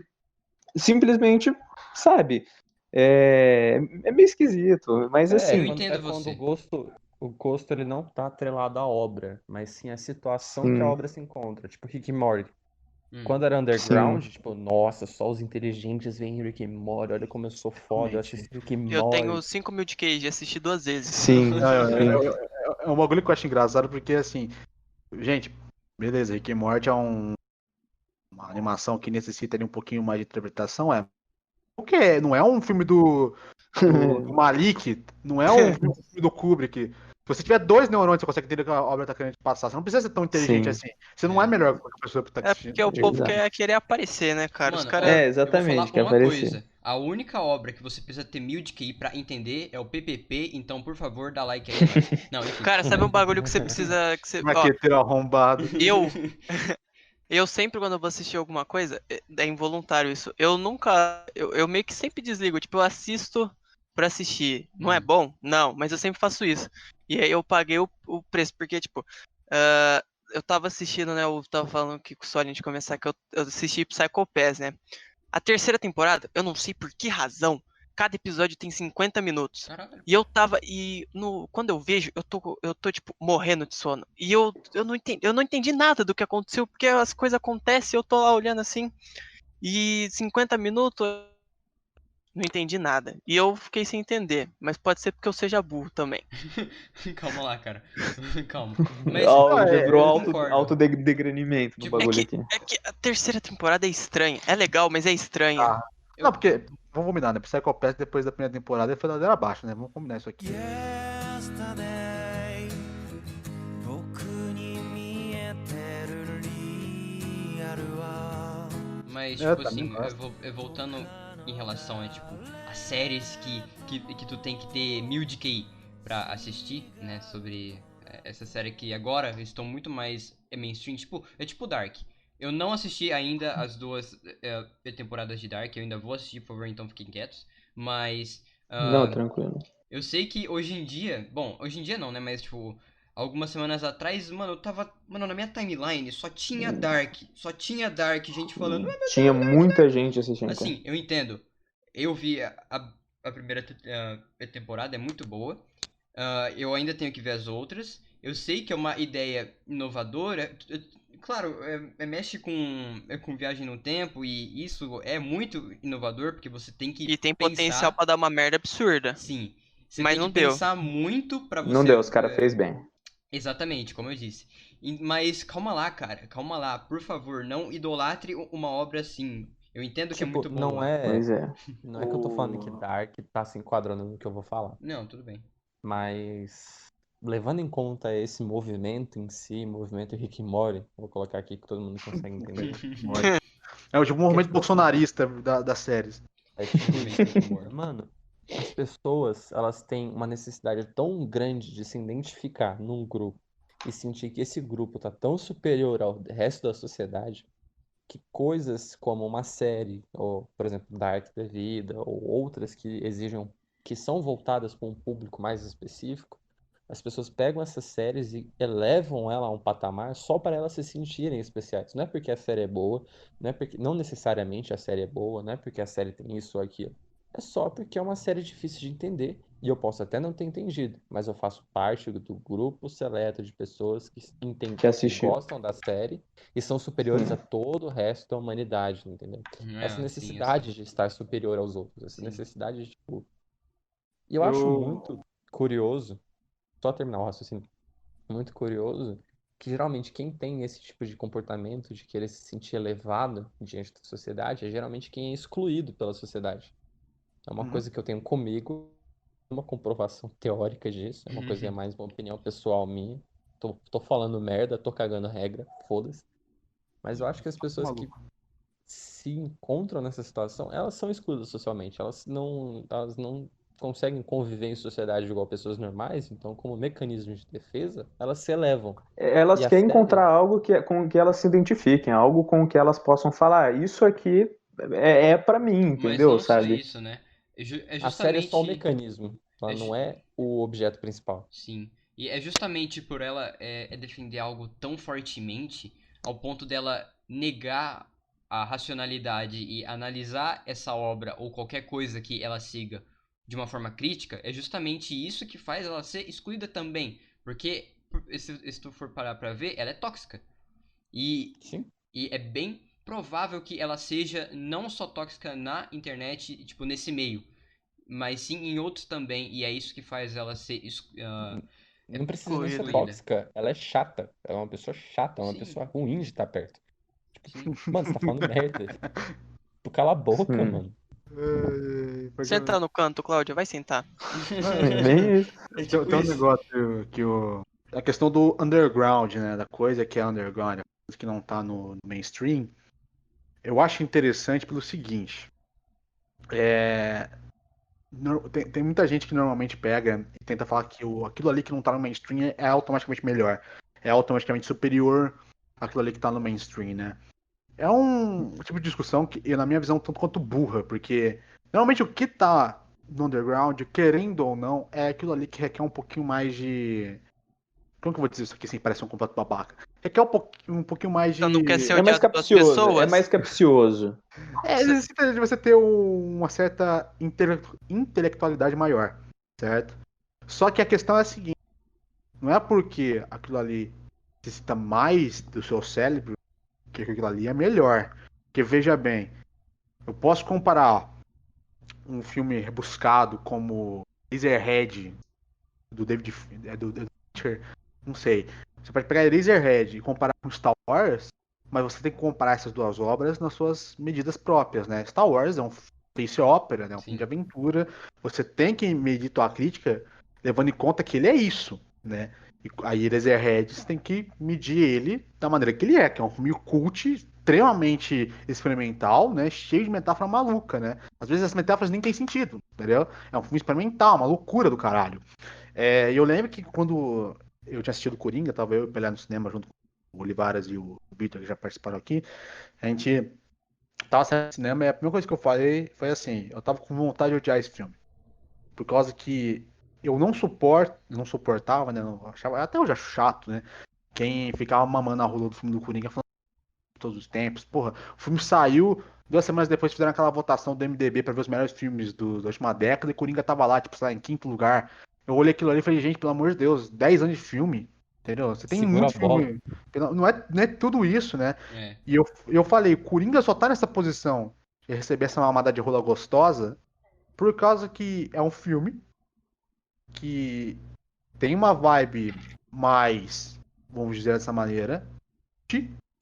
simplesmente, sabe, é meio esquisito, mas Eu assim, entendo Quando você. o gosto ele não tá atrelado à obra, mas sim à situação que a sim, obra se encontra. Tipo Rick and Morty. Hum, Quando era sim. underground, tipo, nossa, só os inteligentes veem Rick and Morty, olha como eu sou foda, eu Realmente. assisti Rick and Eu tenho Morty. 5.000 de QI, já assisti 2 vezes. Sim, sim. É um bagulho que eu acho engraçado porque, assim, gente, beleza, Rick and Morty é uma animação que necessita ali um pouquinho mais de interpretação, é. O que é? Não é um filme do Malik, não é um filme do Kubrick. Se você tiver dois neurônios, você consegue entender o que a obra tá querendo passar. Você não precisa ser tão inteligente Sim, assim. Você não é melhor que a pessoa que tá É assistindo. porque o povo exato. quer querer aparecer, né, cara? Os Mano, ó, caras. eu vou falar Exatamente, quer uma aparecer. coisa. A única obra que você precisa ter 1000 de QI pra entender é o PPP, então por favor dá like aí embaixo. Não, enfim. Cara, sabe um bagulho que você precisa. Que você... Ó, Maqueteiro arrombado. eu. Eu sempre, quando eu vou assistir alguma coisa, é involuntário isso. Eu nunca. Eu meio que sempre desligo. Tipo, eu assisto pra assistir. Não é bom? Não, mas eu sempre faço isso. E aí eu paguei o preço, porque, tipo. Eu tava assistindo, né? Eu tava falando que só a gente começar que eu assisti Psycho Pass, né? A terceira temporada, eu não sei por que razão, cada episódio tem 50 minutos. Caralho. E eu tava. Quando eu vejo, eu tô tipo, morrendo de sono. E eu não entendi nada do que aconteceu, porque as coisas acontecem, eu tô lá olhando assim. E 50 minutos, eu não entendi nada. E eu fiquei sem entender. Mas pode ser porque eu seja burro também. Calma lá, cara. Calma. Mas Já virou eu concordo. autodegranimento no Tipo, bagulho aqui. É que a terceira temporada é estranha. É legal, mas é estranha. Ah. Não, porque, vamos combinar, né? Psycho Pass depois da primeira temporada ele foi ladeira abaixo, né? Vamos combinar isso aqui. Yesterday 僕に見えてるリアルは Mas, Eu tipo também assim, gosto. voltando em relação a, tipo, as séries que tu tem que ter 1000 de QI pra assistir, né, sobre essa série que agora estão muito mais mainstream, tipo, é tipo Dark. Eu não assisti ainda as duas temporadas de Dark, eu ainda vou assistir, por favor, então fiquem quietos, mas Não, tranquilo. eu sei que hoje em dia, bom, hoje em dia não, né, mas, tipo, algumas semanas atrás, mano, mano, na minha timeline só tinha Dark, gente falando, Tinha muita gente assistindo, cara. assim, eu entendo. Eu vi a primeira temporada, é muito boa. Eu ainda tenho que ver as outras. Eu sei que é uma ideia inovadora. Claro, mexe com viagem no tempo e isso é muito inovador porque você tem que E tem pensar. potencial pra dar uma merda absurda. Sim, você Mas tem não que deu. pensar muito pra Não você. deu, os caras fez bem. Exatamente, como eu disse. Mas calma lá, cara, calma lá. Por favor, não idolatre uma obra assim. Eu entendo que é Tipo, muito boa. Pois é. não é que eu tô falando que Dark tá se enquadrando no que eu vou falar, Não, tudo bem. mas levando em conta esse movimento em si, movimento Rick and Morty, vou colocar aqui que todo mundo consegue entender. É o tipo, um movimento tipo assim, bolsonarista das séries. É tipo isso. Mano, as pessoas, elas têm uma necessidade tão grande de se identificar num grupo e sentir que esse grupo tá tão superior ao resto da sociedade que coisas como uma série, ou, por exemplo, Dark da vida, ou outras que são voltadas para um público mais específico, as pessoas pegam essas séries e elevam ela a um patamar só para elas se sentirem especiais. Não é porque a série é boa, não necessariamente a série é boa, não é porque a série tem isso ou aquilo. É só porque é uma série difícil de entender e eu posso até não ter entendido, mas eu faço parte do grupo seleto de pessoas que entendem, Que que assistiu. gostam da série e são superiores Sim. a todo o resto da humanidade, entendeu? Essa Sim, necessidade de estar superior aos outros, essa Sim. necessidade de, tipo... E eu acho Eu. muito curioso, só terminar o raciocínio, muito curioso, que geralmente quem tem esse tipo de comportamento, de querer se sentir elevado diante da sociedade, é geralmente quem é excluído pela sociedade. É uma Uhum. coisa que eu tenho comigo, uma comprovação teórica disso, é uma coisa que é mais uma opinião pessoal minha. Tô falando merda, tô cagando regra, foda-se. Mas eu acho que as pessoas que Maluco. se encontram nessa situação, elas são excluídas socialmente, elas não conseguem conviver em sociedade igual pessoas normais, então, como mecanismo de defesa, elas se elevam. Elas E a querem série, encontrar algo com que elas se identifiquem, algo com que elas possam falar, isso aqui é para mim, Mas entendeu, não só sabe? isso, né? É a série é só o justamente. mecanismo, ela É, não é o objeto principal. sim. E é justamente por ela defender algo tão fortemente, ao ponto dela negar a racionalidade e analisar essa obra ou qualquer coisa que ela siga de uma forma crítica, é justamente isso que faz ela ser excluída também. Porque, se tu for parar pra ver, ela é tóxica. E, Sim. e é bem provável que ela seja não só tóxica na internet, tipo, nesse meio, mas sim em outros também, e é isso que faz ela ser Não precisa nem ser excluída. tóxica, ela é chata. Ela é uma pessoa chata, é uma Sim, pessoa ruim de estar perto. sim. Mano, você tá falando merda. Tu cala a boca, Sim. mano. Senta no canto, Cláudia, vai sentar. Bem isso. É tipo Tem um isso. negócio que a questão do underground, né? Da coisa que é underground, a coisa que não tá no mainstream, eu acho interessante pelo seguinte. Tem muita gente que normalmente pega e tenta falar que aquilo ali que não tá no mainstream é automaticamente melhor. É automaticamente superior àquilo ali que tá no mainstream, né? É um tipo de discussão que, na minha visão, tanto quanto burra, porque normalmente o que tá no underground, querendo ou não, é aquilo ali que requer um pouquinho mais de. Como que eu vou dizer isso aqui sem parecer um completo babaca? Requer um pouquinho mais Então não quer de. ser É mais odiado pelas capcioso, é pessoas? mais capcioso. Necessita de você ter uma certa intelectualidade maior, certo? Só que a questão é a seguinte: não é porque aquilo ali necessita mais do seu cérebro que aquilo ali é melhor. Porque veja bem, eu posso comparar um filme rebuscado como Eraserhead do Fincher, não sei. Você pode pegar Eraserhead e comparar com Star Wars, mas você tem que comparar essas duas obras nas suas medidas próprias, né? Star Wars é um space opera, né? Um filme de Sim. aventura. Você tem que medir tua crítica levando em conta que ele é isso, né? E aí Eraserhead você tem que medir ele da maneira que é um filme cult, extremamente experimental, né? Cheio de metáfora maluca, né? Às vezes as metáforas nem têm sentido, entendeu? É um filme experimental, uma loucura do caralho. E eu lembro que quando eu tinha assistido Coringa, tava eu e o Pelé no cinema junto com o Olivaras e o Vitor, que já participaram aqui, a gente tava assistindo cinema e a primeira coisa que eu falei foi assim, eu tava com vontade de odiar esse filme. Por causa que eu não suportava, né? Eu achava, até hoje acho chato, né? Quem ficava mamando a rola do filme do Coringa falando todos os tempos. Porra, o filme saiu, 2 semanas depois fizeram aquela votação do MDB pra ver os melhores filmes da última década e Coringa tava lá, tipo, sei lá, em quinto lugar. Eu olhei aquilo ali e falei, gente, pelo amor de Deus, 10 anos de filme, entendeu? Você tem Segura a muito bola. filme. Não é tudo isso, né? É. E eu falei, Coringa só tá nessa posição de receber essa mamada de rola gostosa por causa que é um filme que tem uma vibe mais, vamos dizer dessa maneira,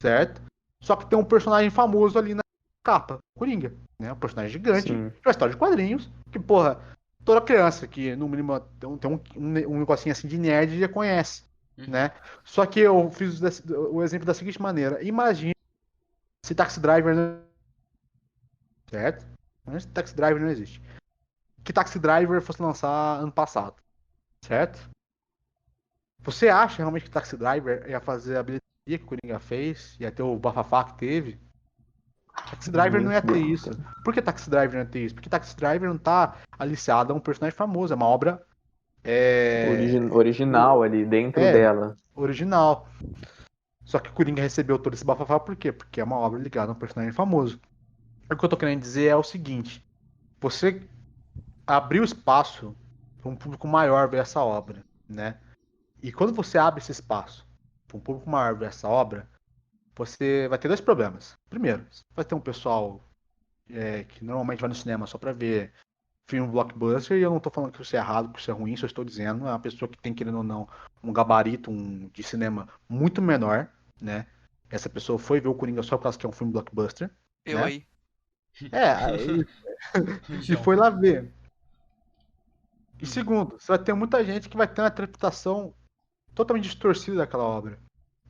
certo? Só que tem um personagem famoso ali na capa, Coringa, né? Um personagem gigante, Sim. de uma história de quadrinhos, que, porra, toda criança que, no mínimo, tem um negocinho assim de nerd já conhece, né? Só que eu fiz o exemplo da seguinte maneira: imagine se Taxi Driver não. Certo? Mas Taxi Driver não existe. Que Taxi Driver fosse lançar ano passado, certo? Você acha realmente que Taxi Driver ia fazer a bilheteria que o Coringa fez? Ia ter o bafafá que teve? Taxi Driver não ia Muito ter bem. isso. Por que Taxi Driver não ia ter isso? Porque Taxi Driver não tá aliciado a um personagem famoso, é uma obra Original ali, dentro é, dela. original. Só que o Coringa recebeu todo esse bafafá por quê? Porque é uma obra ligada a um personagem famoso. O que eu tô querendo dizer é o seguinte: você abriu espaço para um público maior ver essa obra, né? E quando você abre esse espaço para um público maior ver essa obra, você vai ter dois problemas. Primeiro, você vai ter um pessoal que normalmente vai no cinema só para ver filme blockbuster, e eu não tô falando que isso é errado, que isso é ruim, só estou dizendo, é uma pessoa que tem, querendo ou não, um gabarito de cinema muito menor, né? Essa pessoa foi ver o Coringa só por causa que é um filme blockbuster, Eu né? aí. E foi lá ver. E segundo, você vai ter muita gente que vai ter uma interpretação totalmente distorcida daquela obra.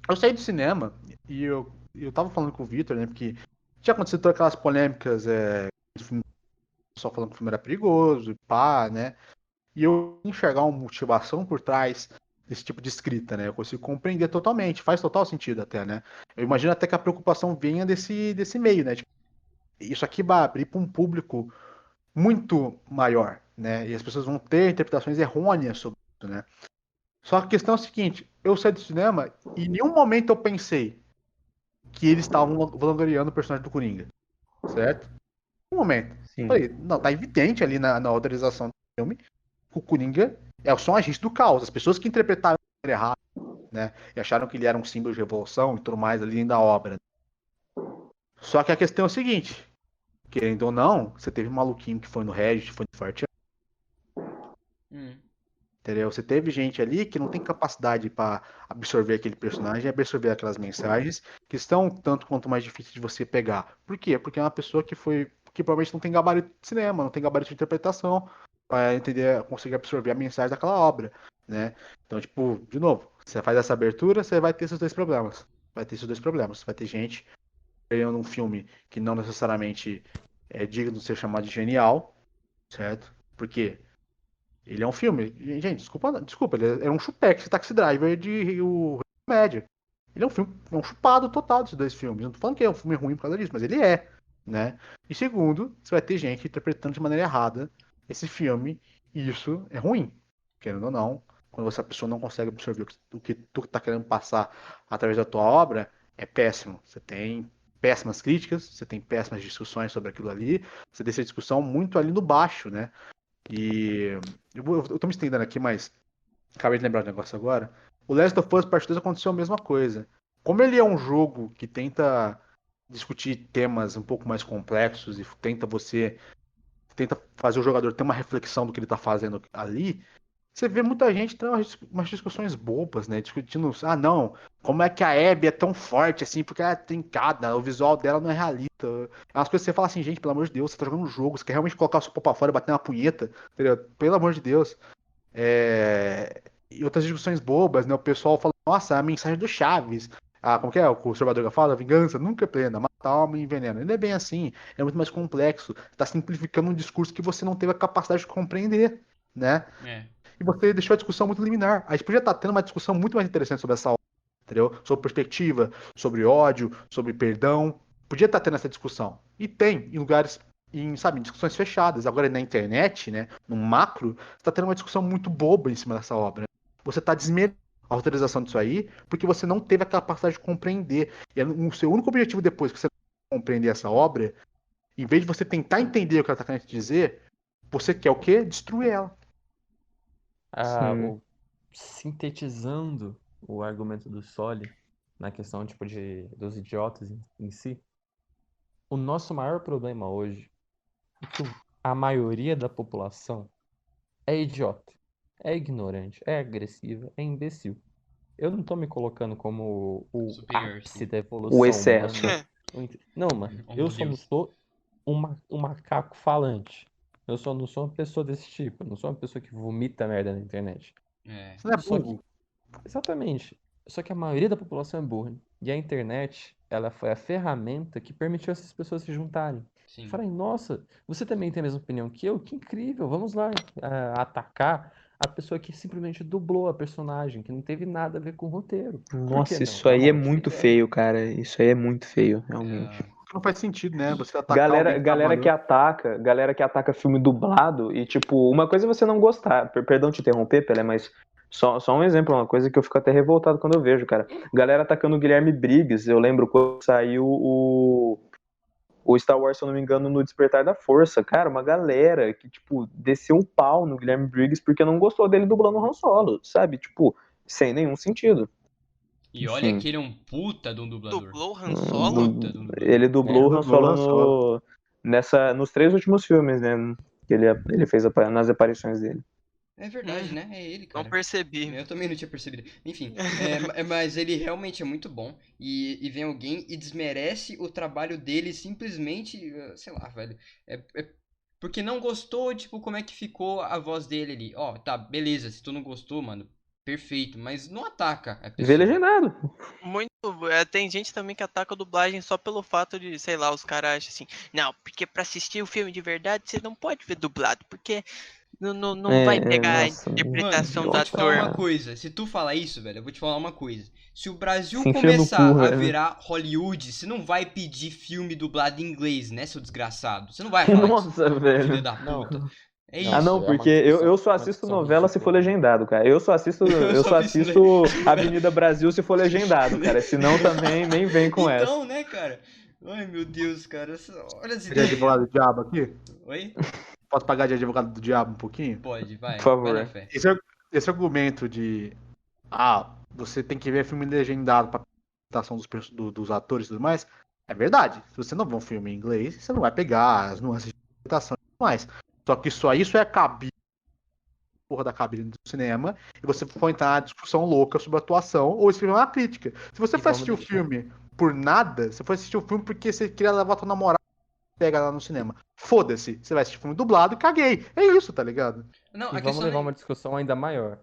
Eu saí do cinema e eu tava falando com o Victor, né? Porque tinha acontecido todas aquelas polêmicas, do filme, só falando que o filme era perigoso, e pá, né? E eu enxergar uma motivação por trás desse tipo de escrita, né? Eu consigo compreender totalmente, faz total sentido até, né? Eu imagino até que a preocupação venha desse meio, né? Tipo, isso aqui vai abrir para um público muito maior, né? E as pessoas vão ter interpretações errôneas sobre isso, né? Só que a questão é a seguinte, eu saí do cinema e em nenhum momento eu pensei que eles estavam vangloriando o personagem do Coringa, certo? Um momento. Sim. Falei, não, tá evidente ali na autorização do filme que o Coringa é só um agente do caos. As pessoas que interpretaram ele errado, né? E acharam que ele era um símbolo de revolução e tudo mais ali dentro da obra. Só que a questão é o seguinte, querendo ou não, você teve um maluquinho que foi no Reddit, foi no Forte, entendeu? Você teve gente ali que não tem capacidade para absorver aquele personagem, absorver aquelas mensagens que estão tanto quanto mais difíceis de você pegar. Por quê? Porque é uma pessoa que provavelmente não tem gabarito de cinema, não tem gabarito de interpretação para entender, conseguir absorver a mensagem daquela obra, né? Então, tipo, de novo, você faz essa abertura, você vai ter esses dois problemas. Vai ter esses dois problemas. Vai ter gente criando um filme que não necessariamente é digno de ser chamado de genial, certo? Por quê? Ele é um filme. Gente, desculpa, ele é um chupex Taxi Driver de o média. Ele é um filme, é um chupado total desses dois filmes. Não tô falando que é um filme ruim por causa disso, mas ele é, né? E segundo, você vai ter gente interpretando de maneira errada esse filme, e isso é ruim, querendo ou não. Quando essa pessoa não consegue absorver o que tu tá querendo passar através da tua obra, é péssimo. Você tem péssimas críticas, você tem péssimas discussões sobre aquilo ali, você tem essa discussão muito ali no baixo, né? E eu tô me estendendo aqui, mas acabei de lembrar um negócio agora. O Last of Us Part 2 aconteceu a mesma coisa. Como ele é um jogo que tenta discutir temas um pouco mais complexos e tenta fazer o jogador ter uma reflexão do que ele tá fazendo ali, você vê muita gente tendo umas discussões bobas, né? Discutindo, não, como é que a Abby é tão forte assim, porque ela é trincada, o visual dela não é realista. É umas coisas que você fala assim, gente, pelo amor de Deus, você tá jogando um jogo, você quer realmente colocar o seu pau pra fora e bater uma punheta, entendeu? Pelo amor de Deus. E outras discussões bobas, né? O pessoal fala, nossa, a mensagem do Chaves. Como que é o conservador que fala? A vingança nunca é plena, mata a alma e envenena. Ele é bem assim, é muito mais complexo. Tá simplificando um discurso que você não teve a capacidade de compreender, né? E você deixou a discussão muito liminar. A gente podia estar tendo uma discussão muito mais interessante sobre essa obra, entendeu? Sobre perspectiva, sobre ódio, sobre perdão. Podia estar tendo essa discussão. E tem em lugares, sabe, em discussões fechadas. Agora na internet, né, no macro, você está tendo uma discussão muito boba em cima dessa obra. Você está desmerecendo a autorização disso aí porque você não teve a capacidade de compreender. E o seu único objetivo depois que você compreender essa obra, em vez de você tentar entender o que ela está querendo te dizer, você quer o quê? Destruir ela. Sintetizando o argumento do Soli na questão tipo dos idiotas em si, o nosso maior problema hoje é que a maioria da população é idiota, é ignorante, é agressiva, é imbecil. Eu não tô me colocando como o Superior, ápice sim. da evolução O excesso. humana. Não, mano, Oh, eu meu só não Deus. sou um macaco falante. Eu só não sou uma pessoa desse tipo. Eu não sou uma pessoa que vomita merda na internet. Você não é Só burro. que, exatamente. Só que a maioria da população é burra. E a internet, ela foi a ferramenta que permitiu essas pessoas se juntarem. Sim. Falarem, nossa, você também tem a mesma opinião que eu? Que incrível, vamos lá atacar a pessoa que simplesmente dublou a personagem, que não teve nada a ver com o roteiro. Por que Nossa, não? isso É uma aí é ótima muito ideia. feio, cara. Isso aí é muito feio, realmente. que não faz sentido, né? Você atacar alguém Galera que ataca filme dublado e, tipo, uma coisa é você não gostar. Perdão te interromper, Pelé, mas só um exemplo, uma coisa que eu fico até revoltado quando eu vejo, cara. Galera atacando o Guilherme Briggs. Eu lembro quando saiu o Star Wars, se eu não me engano, no Despertar da Força. Cara, uma galera que, tipo, desceu um pau no Guilherme Briggs porque não gostou dele dublando o Han Solo, sabe? Tipo, sem nenhum sentido. E olha Enfim. que ele é um puta de um dublador. Dublou o Han Solo? Puta de um dublador. Ele dublou o Han dublou o Han Solo nos 3 últimos filmes, né? Que ele fez nas aparições dele. É verdade, né? É ele, Não cara. percebi. Eu também não tinha percebido. Enfim, mas ele realmente é muito bom. E vem alguém e desmerece o trabalho dele simplesmente, sei lá, velho. Porque não gostou, tipo, como é que ficou a voz dele ali. Ó, tá, beleza, se tu não gostou, mano, perfeito. Mas não ataca a Vê pessoa. legendado. Muito. Tem gente também que ataca a dublagem só pelo fato de, sei lá, os caras acham assim, não, porque pra assistir o filme de verdade você não pode ver dublado, porque não vai pegar a nossa, interpretação Mano, da vou te falar uma ator. coisa. Se tu falar isso, velho, eu vou te falar uma coisa. Se o Brasil Se enfia no começar cu, a né? virar Hollywood, você não vai pedir filme dublado em inglês, né, seu desgraçado? Você não vai falar isso, Nossa, velho. filha da Não. puta. É Não, isso. Não, é uma porque discussão- eu só uma assisto discussão novela se for ridícula. legendado, cara. Eu só assisto Avenida Brasil se for legendado, cara. Senão também nem vem com essa. Então, né, cara? Ai, meu Deus, cara. Olha as Ele é ideias. advogado do diabo aqui? Oi? Posso pagar de advogado do diabo um pouquinho? Pode, vai. Por favor. Vai na fé. Esse argumento de você tem que ver filme legendado pra apresentação dos atores e tudo mais, é verdade. Se você não vê um filme em inglês, você não vai pegar as nuances de interpretação e tudo mais. Só que isso é cabine, porra da cabine do cinema, e você for entrar na discussão louca sobre a atuação ou escrever uma crítica. Se você E for vamos assistir o deixar- filme por nada, você for assistir o filme porque você queria levar tua namorada pega lá no cinema. Foda-se, você vai assistir filme dublado e caguei. É isso, tá ligado? Não, E a vamos questão levar nem... uma discussão ainda maior.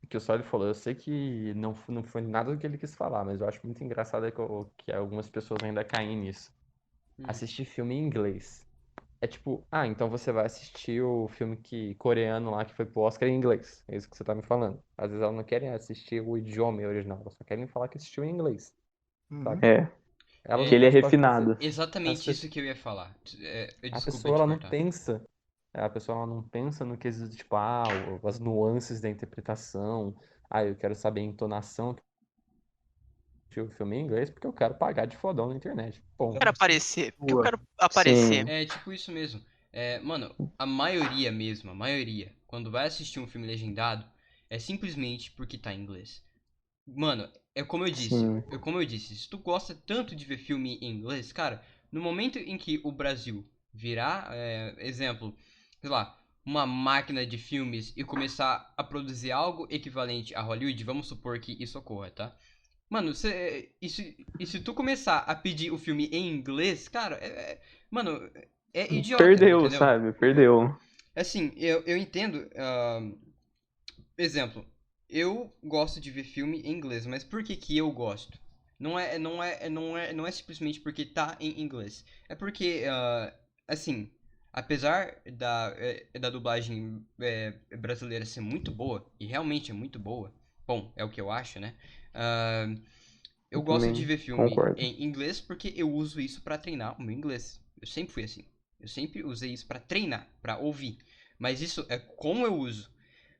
Que o Soli falou, eu sei que não foi nada do que ele quis falar, mas eu acho muito engraçado que algumas pessoas ainda caem nisso. Assistir filme em inglês. É tipo, então você vai assistir o filme coreano lá que foi pro Oscar em inglês. É isso que você tá me falando. Às vezes elas não querem assistir o idioma original, elas só querem falar que assistiu em inglês. Sabe? É. Elas Que ele é não gostam de fazer- refinado. Exatamente As isso que eu ia falar. A Desculpa pessoa te ela não cortar. pensa. A pessoa ela não pensa no quesito, tipo, as nuances da interpretação. Eu quero saber a entonação que o filme em inglês porque eu quero pagar de fodão na internet. Bom, Eu quero aparecer, porque eu Boa. quero aparecer. Sim. É tipo isso mesmo. Mano, a maioria, quando vai assistir um filme legendado, é simplesmente porque tá em inglês. Mano, Sim. como eu disse, se tu gosta tanto de ver filme em inglês, cara, no momento em que o Brasil virar, exemplo, sei lá, uma máquina de filmes e começar a produzir algo equivalente a Hollywood, vamos supor que isso ocorra, tá? Mano, e se tu começar a pedir o filme em inglês, cara, mano, é idiota, Perdeu, entendeu? sabe? Perdeu. Assim, eu entendo. Exemplo, eu gosto de ver filme em inglês, mas por que que eu gosto? Não é simplesmente porque tá em inglês. É porque, assim, apesar da dublagem brasileira ser muito boa, e realmente é muito boa, bom, é o que eu acho, né? Eu gosto de Também ver filme concordo. em inglês porque eu uso isso pra treinar o meu inglês. Eu sempre fui assim. Eu sempre usei isso pra treinar, pra ouvir. Mas isso é como eu uso.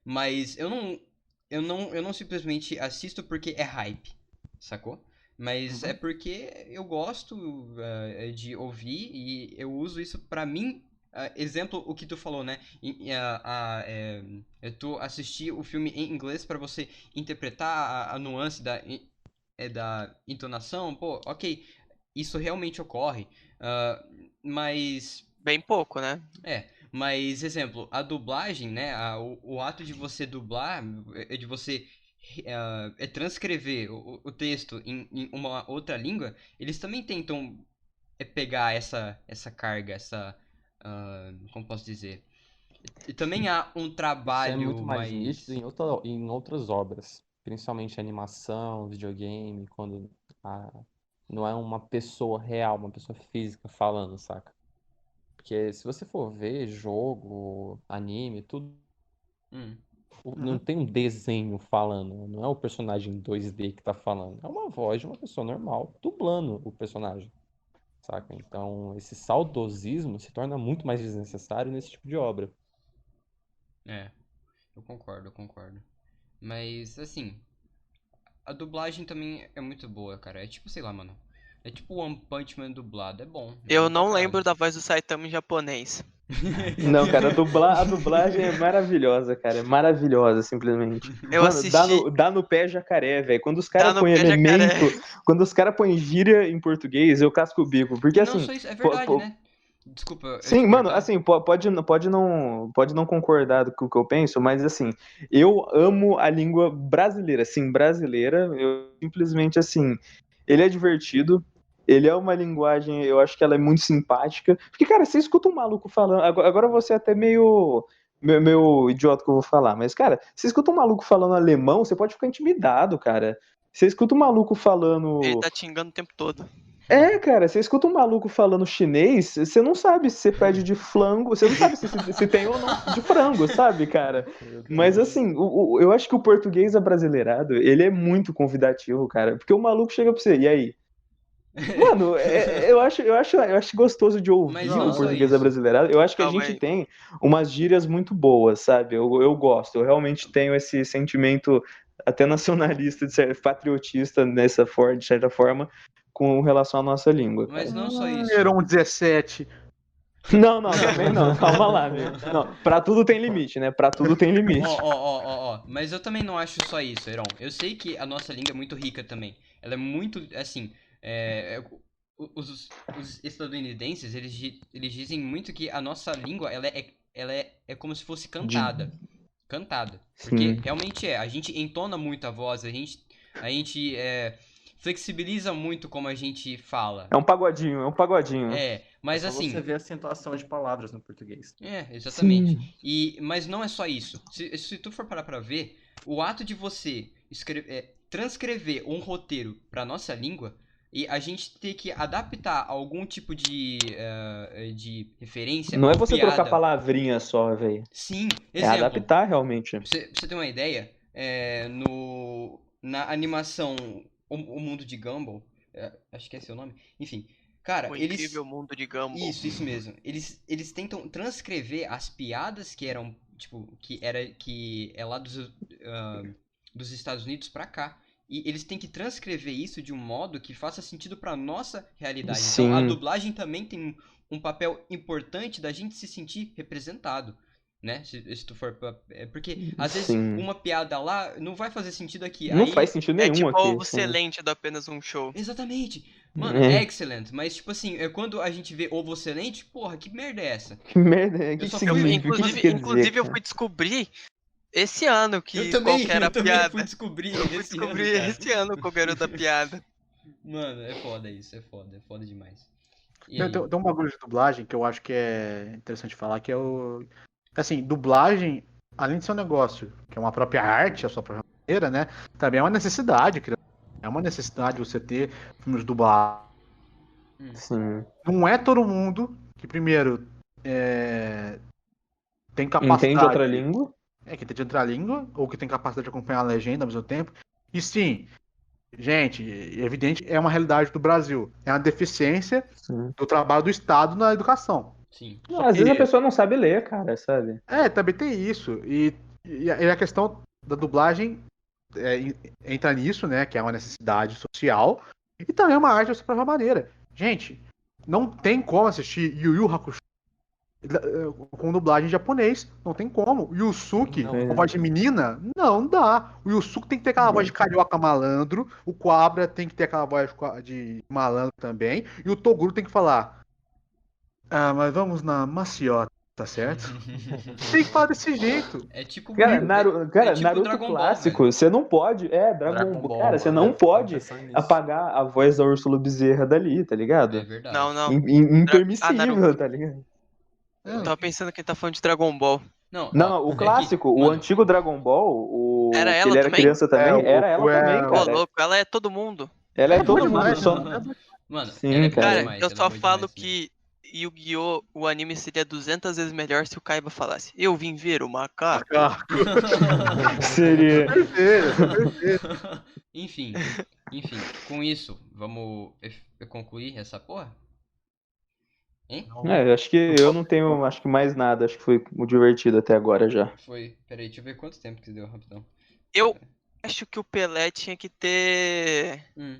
Mas eu não simplesmente assisto porque é hype, sacou? Mas é porque eu gosto de ouvir e eu uso isso pra mim. Exemplo, o que tu falou, né? Tu assistir o filme em inglês pra você interpretar a nuance da entonação. Pô, ok, isso realmente ocorre. Mas Bem pouco, né? Mas, exemplo, a dublagem, né? O ato de você dublar, de você transcrever o texto em uma outra língua, eles também tentam pegar essa carga, como posso dizer? E também há um isso é trabalho muito mais mais... nítido em outras obras, principalmente animação, videogame, quando não é uma pessoa real, uma pessoa física falando, saca? Porque se você for ver jogo, anime, tudo, não tem um desenho falando, não é o personagem 2D que tá falando, é uma voz de uma pessoa normal dublando o personagem. saca? Então, esse saudosismo se torna muito mais desnecessário nesse tipo de obra. É, eu concordo. Mas, assim, a dublagem também é muito boa, cara. É tipo, sei lá, mano. É tipo One Punch Man dublado. É bom Eu pra não caralho. lembro da voz do Saitama em japonês. Não, cara, a dublagem é maravilhosa, cara. É maravilhosa, simplesmente. Eu Mano, assisti. dá no pé jacaré, velho. Quando os Dá caras no põem pé jacaré. elemento, quando os caras põem gíria em português, eu casco o bico. Porque Não, assim, só isso, é verdade, pô, né? Desculpa, eu sim, te mano, cortar. assim, pode não concordar com o que eu penso, mas assim, eu amo a língua brasileira, assim, brasileira, eu simplesmente assim, ele é divertido, ele é uma linguagem, eu acho que ela é muito simpática, porque, cara, você escuta um maluco falando, agora você é até meio idiota que eu vou falar, mas, cara, você escuta um maluco falando alemão, você pode ficar intimidado, cara. Você escuta um maluco falando. Ele tá te xingando o tempo todo. É, cara, você escuta um maluco falando chinês, você não sabe se você pede de flango, você não sabe se tem ou não de frango, sabe, cara? Mas assim, eu acho que o português abrasileirado, ele é muito convidativo, cara, porque o maluco chega pra você, e aí? Mano, eu acho gostoso de ouvir Mas não o só português isso. abrasileirado. Eu acho que a Calma gente aí. tem umas gírias muito boas, sabe? Eu gosto, eu realmente tenho esse sentimento até nacionalista, patriotista de certa forma, com relação à nossa língua, cara. Mas não só isso. Neron 17. Não, também não, calma lá, meu. Não, pra tudo tem limite, né? Pra tudo tem limite. Ó. Mas eu também não acho só isso, Heron. Eu sei que a nossa língua é muito rica também. Ela é muito, assim, os estadunidenses, eles dizem muito que a nossa língua, ela é como se fosse cantada. Cantada. Porque Sim. realmente é. A gente entona muito a voz, a gente flexibiliza muito como a gente fala. É um pagodinho. Mas É só assim... você ver a acentuação de palavras no português. Exatamente. Sim. Mas não é só isso. Se tu for parar pra ver, o ato de você transcrever um roteiro pra nossa língua e a gente ter que adaptar algum tipo de referência Não é ou você piada. trocar palavrinha só, velho. Sim, É exemplo. adaptar realmente. Pra você ter uma ideia, na animação O Mundo de Gumball, acho que é esse o nome, enfim, cara, O eles... incrível mundo de Gumball. Isso mesmo. Eles tentam transcrever as piadas que eram, tipo, que é lá dos Estados Unidos pra cá. E eles têm que transcrever isso de um modo que faça sentido pra nossa realidade. Então a Sim. dublagem também tem um papel importante da gente se sentir representado, né? Se tu for porque às vezes Sim. uma piada lá não vai fazer sentido aqui. Não Aí... faz sentido É nenhum tipo aqui. o excelente do apenas um show. Exatamente. Mano, É. excellent. Mas, tipo assim, quando a gente vê ovo excelente, porra, que merda é essa? Que merda, o que Eu só significa? fui- O que isso Inclusive, quer inclusive dizer, eu cara? fui descobrir esse ano Eu qual também, que era a eu também piada. fui descobrir Eu fui esse descobrir ano, cara. esse ano qual que era o da piada. Mano, é foda isso, é foda demais. E aí? Tem um bagulho de dublagem que eu acho que é interessante falar, que é o. Assim, dublagem, além de ser um negócio, que é uma própria arte, a sua própria maneira, né? Também é uma necessidade, é uma necessidade você ter filmes dublados. Sim. Não é todo mundo que, primeiro, tem capacidade. Entende outra língua? Que entende outra língua, ou que tem capacidade de acompanhar a legenda ao mesmo tempo. E sim, gente, é evidente, é uma realidade do Brasil. É uma deficiência Sim. do trabalho do Estado na educação. Sim. Só Às que- vezes a pessoa não sabe ler, cara, sabe? também tem isso. E a questão da dublagem entra nisso, né? Que é uma necessidade social. E também é uma arte da sua própria maneira. Gente, não tem como assistir Yu Yu Hakusho com dublagem em japonês. Não tem como. O Yusuke, Não. com voz de menina, não dá. O Yusuke tem que ter aquela voz de carioca malandro. O Quabra tem que ter aquela voz de malandro também. E o Toguro tem que falar: ah, mas vamos na maciota, tá certo? Tem que falar desse jeito. É tipo... Cara, é tipo Naruto Dragon Ball, clássico, velho. você não pode. Dragon Ball. Cara, você não pode apagar a voz da Úrsula Bezerra dali, tá ligado? É verdade. Não. Impermissível, Naruto. tá ligado? Eu tava pensando que ele tá falando de Dragon Ball. Não, Não, ó, o clássico, o mano, antigo Dragon Ball, Era que ela ele era também? criança também, o era ela Goku também, Ô, cara. louco, ela é todo mundo. Ela é todo mundo, demais, só... Mano, Sim, ela é boa cara. Cara, demais, eu ela é só boa falo demais mesmo. que Yu-Gi-Oh! O anime seria 200 vezes melhor se o Kaiba falasse: Eu vim ver o macaco. Seria. Enfim, com isso, vamos concluir essa porra? Hein? Eu acho que eu não tenho, acho que mais nada, acho que foi divertido até agora já. Foi. Peraí, deixa eu ver quanto tempo que deu, rapidão. Eu acho que o Pelé tinha que ter Hum.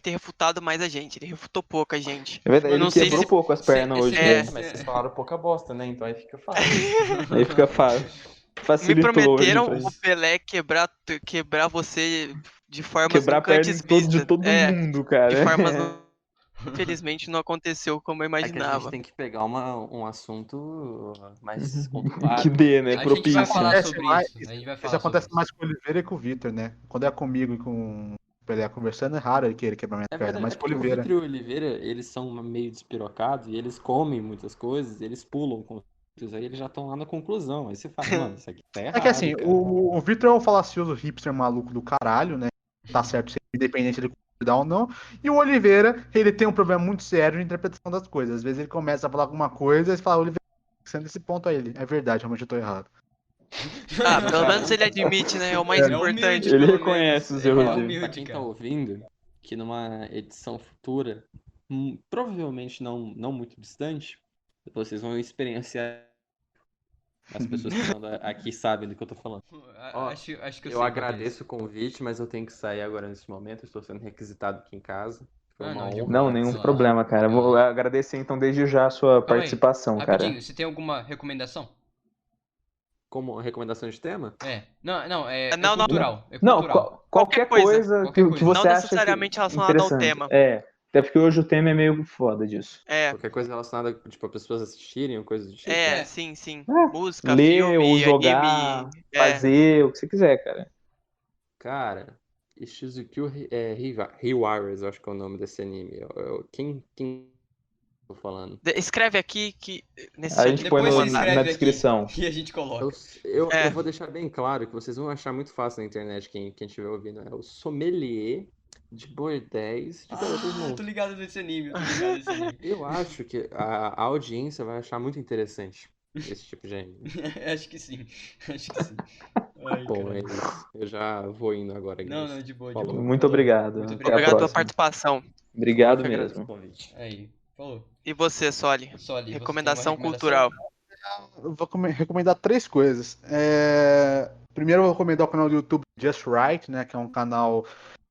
refutado mais a gente. Ele refutou pouco a gente. É verdade, Eu ele não sei quebrou se- pouco as pernas hoje, é, né? Mas vocês falaram pouca bosta, né? Então aí fica fácil. Aí fica fácil. Me Facilitou prometeram hoje pra o gente. Pelé quebrar você de formas Quebrar a nunca perna antes de vistas. todo mundo, cara. De formas infelizmente não aconteceu como eu É que a gente imaginava. tem que pegar um assunto mais Que conturbado. dê, né? A gente vai Propício. falar Acontece sobre mais- isso. A gente vai Isso falar sobre acontece isso. mais com o Oliveira e com o Vitor, né? Quando é comigo e com o Pelé conversando, é raro ele querer quebrar minha É perna, verdade, mas é com o porque o Oliveira. Vitor e o Oliveira, eles são meio despirocados e eles comem muitas coisas, eles pulam conceitos, aí eles já estão lá na conclusão. Aí você fala, mano, isso aqui tá errado, É que assim, cara. o Vitor é um falacioso hipster maluco do caralho, né? Tá certo, sempre, independente de concordar ou não. E o Oliveira, ele tem um problema muito sério de interpretação das coisas. Às vezes ele começa a falar alguma coisa e fala, Oliveira, sendo esse ponto a ele. É verdade, realmente eu tô errado. Ah, pelo menos ele admite, né? É o mais É importante. humilde, Ele pelo reconhece menos. os erros É dele. humilde, Pra quem tá cara. ouvindo, que numa edição futura, provavelmente não muito distante, vocês vão experienciar. As pessoas que estão aqui sabem do que eu tô falando. Ó, Acho que eu Eu sei qual que é agradeço o convite, mas eu tenho que sair agora nesse momento. Eu estou sendo requisitado aqui em casa. Foi Ah, uma não, de honra boa. Não, nenhum Relaxa, problema, cara. Vou relaxa. agradecer então desde já a sua Calma aí. participação, cara. Rapidinho, você tem alguma recomendação? como recomendação de tema. Não, Não, não. cultural. É Não, cultural. qualquer coisa Qualquer que coisa. você Não acha necessariamente relacionado ao interessante. tema. Até porque hoje o tema é meio foda disso. Qualquer coisa relacionada, tipo, para as pessoas assistirem ou coisa do tipo. Sim, sim. É, Música, ler ou filme, jogar, anime. fazer, o que você quiser, cara. Cara, Shizukyu Hiwaras, eu acho que é o nome desse anime. Quem tô falando? Escreve aqui que nesse A chat gente que põe eu vou Depois você na mandar. escreve descrição. aqui e a gente coloca. Eu vou deixar bem claro que vocês vão achar muito fácil na internet quem estiver ouvindo. É o sommelier de bordéis de garotas Tô monstros. ligado nesse anime, tô ligado nesse anime. Eu acho que a audiência vai achar muito interessante esse tipo de anime. Acho que sim. Acho que sim. Ai, Bom, caralho. é isso. Eu já vou indo agora, Não, Guinness. de boa, de Falou. boa. Muito Falou. obrigado. Muito Até a Obrigado pela próxima. participação. Obrigado Eu que agradeço mesmo. o convite. Aí, falou. E você, Soli? Soli, você tem uma Recomendação recomendação? cultural. Eu vou recomendar três coisas. Primeiro eu vou recomendar o canal do YouTube Just Right, né? Que é um canal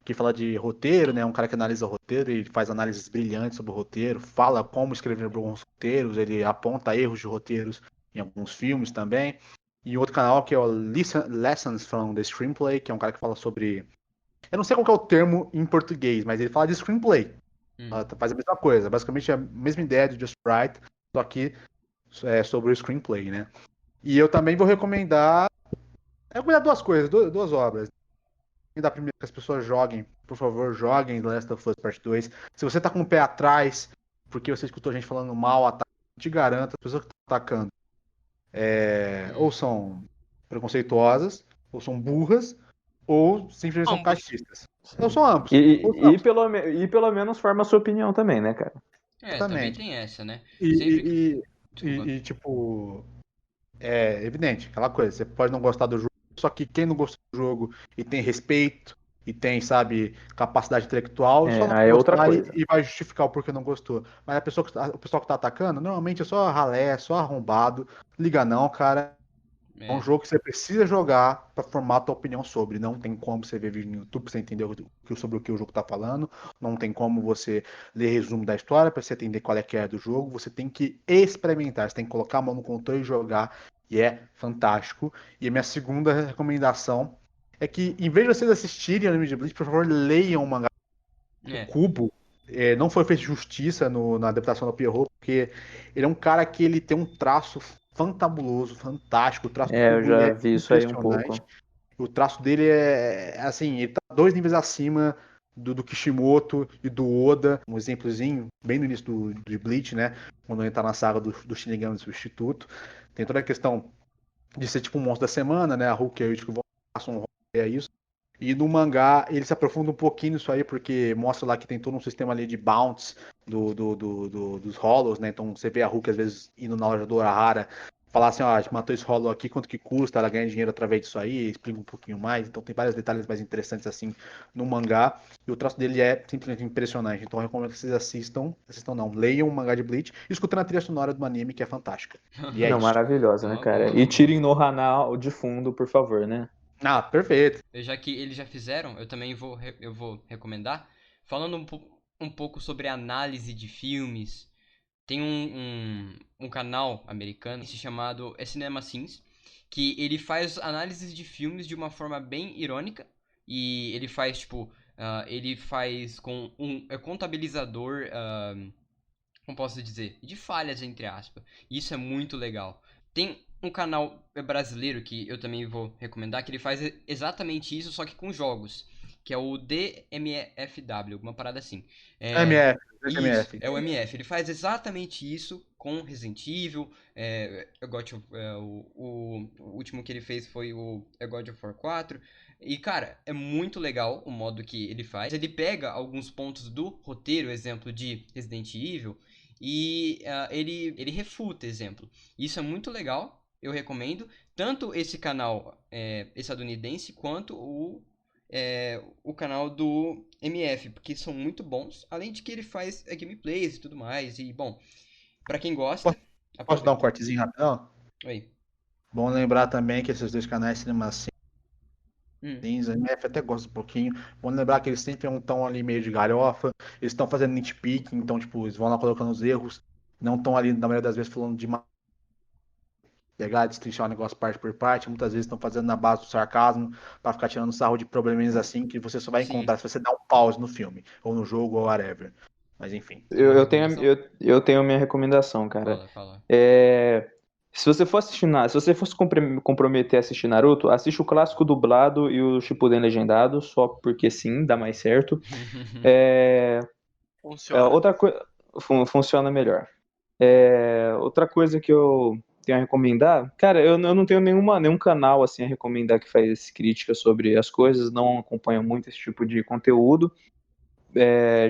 que fala de roteiro, né? Um cara que analisa roteiro e faz análises brilhantes sobre o roteiro, fala como escrever bons roteiros, ele aponta erros de roteiros em alguns filmes também. E outro canal que é o Lessons from the Screenplay, que é um cara que fala sobre... Eu não sei qual que é o termo em português, mas ele fala de screenplay. Faz a mesma coisa, basicamente a mesma ideia de Just Right, só que sobre o screenplay, né? E eu também vou recomendar duas coisas, duas obras. Da primeira, que as pessoas joguem, por favor, joguem The Last of Us Part 2. Se você tá com o pé atrás, porque você escutou a gente falando mal, te garanto, as pessoas que estão atacando ou são preconceituosas, ou são burras, ou simplesmente são Ambos. caixistas. Ou são ambos. E pelo menos forma a sua opinião também, né, cara? Também Exatamente. tem essa, né? E, tipo, é evidente, aquela coisa, você pode não gostar do jogo, só que quem não gostou do jogo e tem respeito, e tem, sabe, capacidade intelectual, só não aí é outra gostar coisa. e vai justificar o porquê não gostou. Mas o pessoal que tá atacando, normalmente é só ralé, só arrombado, liga não, cara. É um jogo que você precisa jogar pra formar a tua opinião sobre. Não tem como você ver vídeo no YouTube pra você entender sobre o que o jogo tá falando. Não tem como você ler resumo da história pra você entender qual é que é do jogo. Você tem que experimentar, você tem que colocar a mão no controle e jogar. E é fantástico. E a minha segunda recomendação é que, em vez de vocês assistirem Anime de Bleach, por favor, leiam o mangá. O Kubo não foi feito justiça na adaptação do Pierrot, porque ele é um cara que ele tem um traço fantabuloso, fantástico. O traço do Eu Kubo já é vi isso aí um impressionante. pouco. O traço dele é assim, ele tá 2 níveis acima do Kishimoto e do Oda. Um exemplozinho, bem no início do Bleach, né? Quando ele tá na saga do Shinigami Substituto. Tem toda a questão de ser tipo um monstro da semana, né? A Hulk e a Ichigo passam um rolê a isso. E no mangá ele se aprofunda um pouquinho nisso aí, porque mostra lá que tem todo um sistema ali de bounce dos Hollows, né? Então você vê a Hulk às vezes indo na loja do Urahara, falar assim, ó, a gente matou esse Hollow aqui, quanto que custa, ela ganha dinheiro através disso aí, explica um pouquinho mais, então tem vários detalhes mais interessantes assim no mangá, e o traço dele é simplesmente impressionante, então eu recomendo que vocês assistam não, leiam o mangá de Bleach, e escutem a trilha sonora do anime, que é fantástica. E é Não, isso. maravilhosa, né, Uma cara? boa, E uma tirem no Hanal de fundo, por favor, né? Ah, perfeito. Já que eles já fizeram, eu também eu vou recomendar. Falando um pouco sobre análise de filmes, tem um canal americano chamado Cinema Sins, que ele faz análises de filmes de uma forma bem irônica. E ele faz, tipo, ele faz com um contabilizador, como posso dizer, de falhas, entre aspas. Isso é muito legal. Tem um canal brasileiro que eu também vou recomendar, que ele faz exatamente isso, só que com jogos. Que é o DMFW, alguma parada assim. MF, Isso, MF. é o MF. Ele faz exatamente isso com Resident Evil. O último que ele fez foi o God of War 4. E, cara, é muito legal o modo que ele faz. Ele pega alguns pontos do roteiro, exemplo de Resident Evil, e ele refuta, exemplo. Isso é muito legal, eu recomendo. Tanto esse canal estadunidense, quanto o canal do MF, porque são muito bons. Além de que ele faz gameplays e tudo mais. E, bom, pra quem gosta... Posso dar um aproveita. cortezinho rapidão? Oi. Bom lembrar também que esses dois canais, Cinema Sins, MF até gosta um pouquinho. Bom lembrar que eles sempre estão ali meio de galhofa, eles estão fazendo nitpicking, então, tipo, eles vão lá colocando os erros, não estão ali, na maioria das vezes, falando de pegar, destrinchar o negócio parte por parte, muitas vezes estão fazendo na base do sarcasmo, pra ficar tirando sarro de probleminhas assim, que você só vai Sim. encontrar se você dar um pause no filme, ou no jogo, ou whatever. Mas enfim. Eu tenho a minha recomendação, cara. Fala. Se você for assistir, se você fosse comprometer a assistir Naruto, assiste o clássico dublado e o Shippuden legendado, só porque sim, dá mais certo. Funciona. Outra coisa funciona melhor. Outra coisa que eu tenho a recomendar, cara, eu não tenho nenhum canal assim a recomendar que faz crítica sobre as coisas, não acompanho muito esse tipo de conteúdo.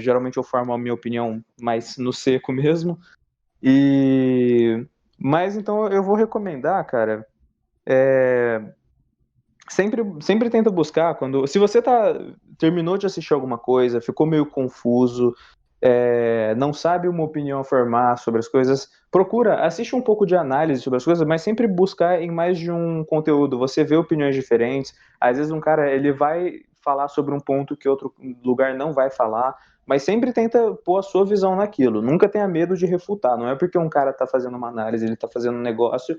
Geralmente eu formo a minha opinião mais no seco mesmo. Mas então eu vou recomendar, cara. Sempre tenta buscar se você terminou de assistir alguma coisa, ficou meio confuso, não sabe uma opinião a formar sobre as coisas, assiste um pouco de análise sobre as coisas, mas sempre buscar em mais de um conteúdo. Você vê opiniões diferentes. Às vezes um cara ele vai falar sobre um ponto que outro lugar não vai falar, mas sempre tenta pôr a sua visão naquilo. Nunca tenha medo de refutar. Não é porque um cara tá fazendo uma análise, ele tá fazendo um negócio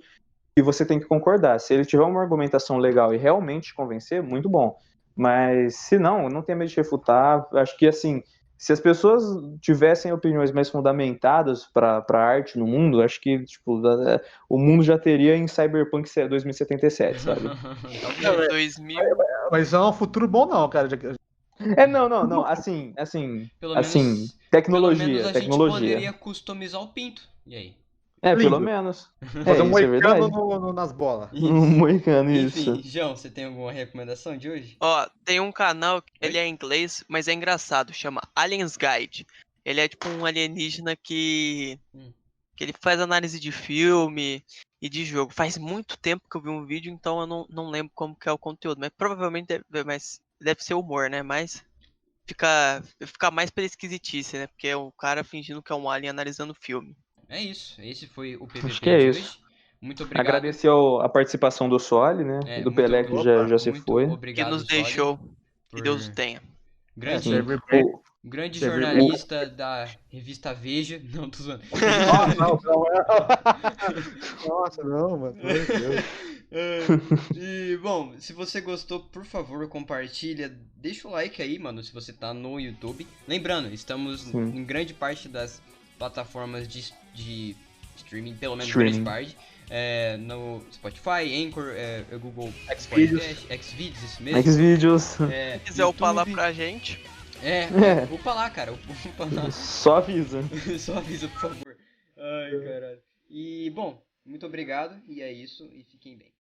que você tem que concordar. Se ele tiver uma argumentação legal e realmente te convencer, muito bom. Mas se não tenha medo de refutar. Acho que assim, se as pessoas tivessem opiniões mais fundamentadas para a arte no mundo, acho que tipo, o mundo já teria em Cyberpunk 2077, sabe? Talvez. 2000. Mas isso é um futuro bom não, cara. Não. Assim, Pelo menos, tecnologia. pelo menos a gente poderia customizar o pinto. E aí? Lindo. Pelo menos. Fazer um isso é verdade. moicano nas bolas. Um moicano, Enfim, isso. João, você tem alguma recomendação de hoje? Ó, tem um canal, ele é em inglês, mas é engraçado, chama Aliens Guide. Ele é tipo um alienígena que ele faz análise de filme e de jogo. Faz muito tempo que eu vi um vídeo, então eu não lembro como que é o conteúdo, mas provavelmente deve ser humor, né? Mas fica mais pela esquisitice, né? Porque é o cara fingindo que é um alien analisando o filme. É isso, esse foi o PVP Acho que é de isso. hoje. Muito obrigado. Agradecer a participação do Soli, né? E do Pelé, que já se foi. Obrigado, Que nos Soli, deixou. Que por Deus o tenha. Grande, grande Server jornalista da revista Veja. Não, tô zoando. Nossa, não, mano. Meu Deus. E, bom, se você gostou, por favor, compartilha. Deixa o like aí, mano, se você tá no YouTube. Lembrando, estamos em grande parte das plataformas de streaming, pelo menos grande parte. No Spotify, Anchor, Google Podcast, Xvideos, isso mesmo. Xvideos. Se quiser upar lá pra gente. Upa lá, cara. Upa lá. Só avisa. Só avisa, por favor. Ai, caralho. E, bom, muito obrigado. E é isso. E fiquem bem.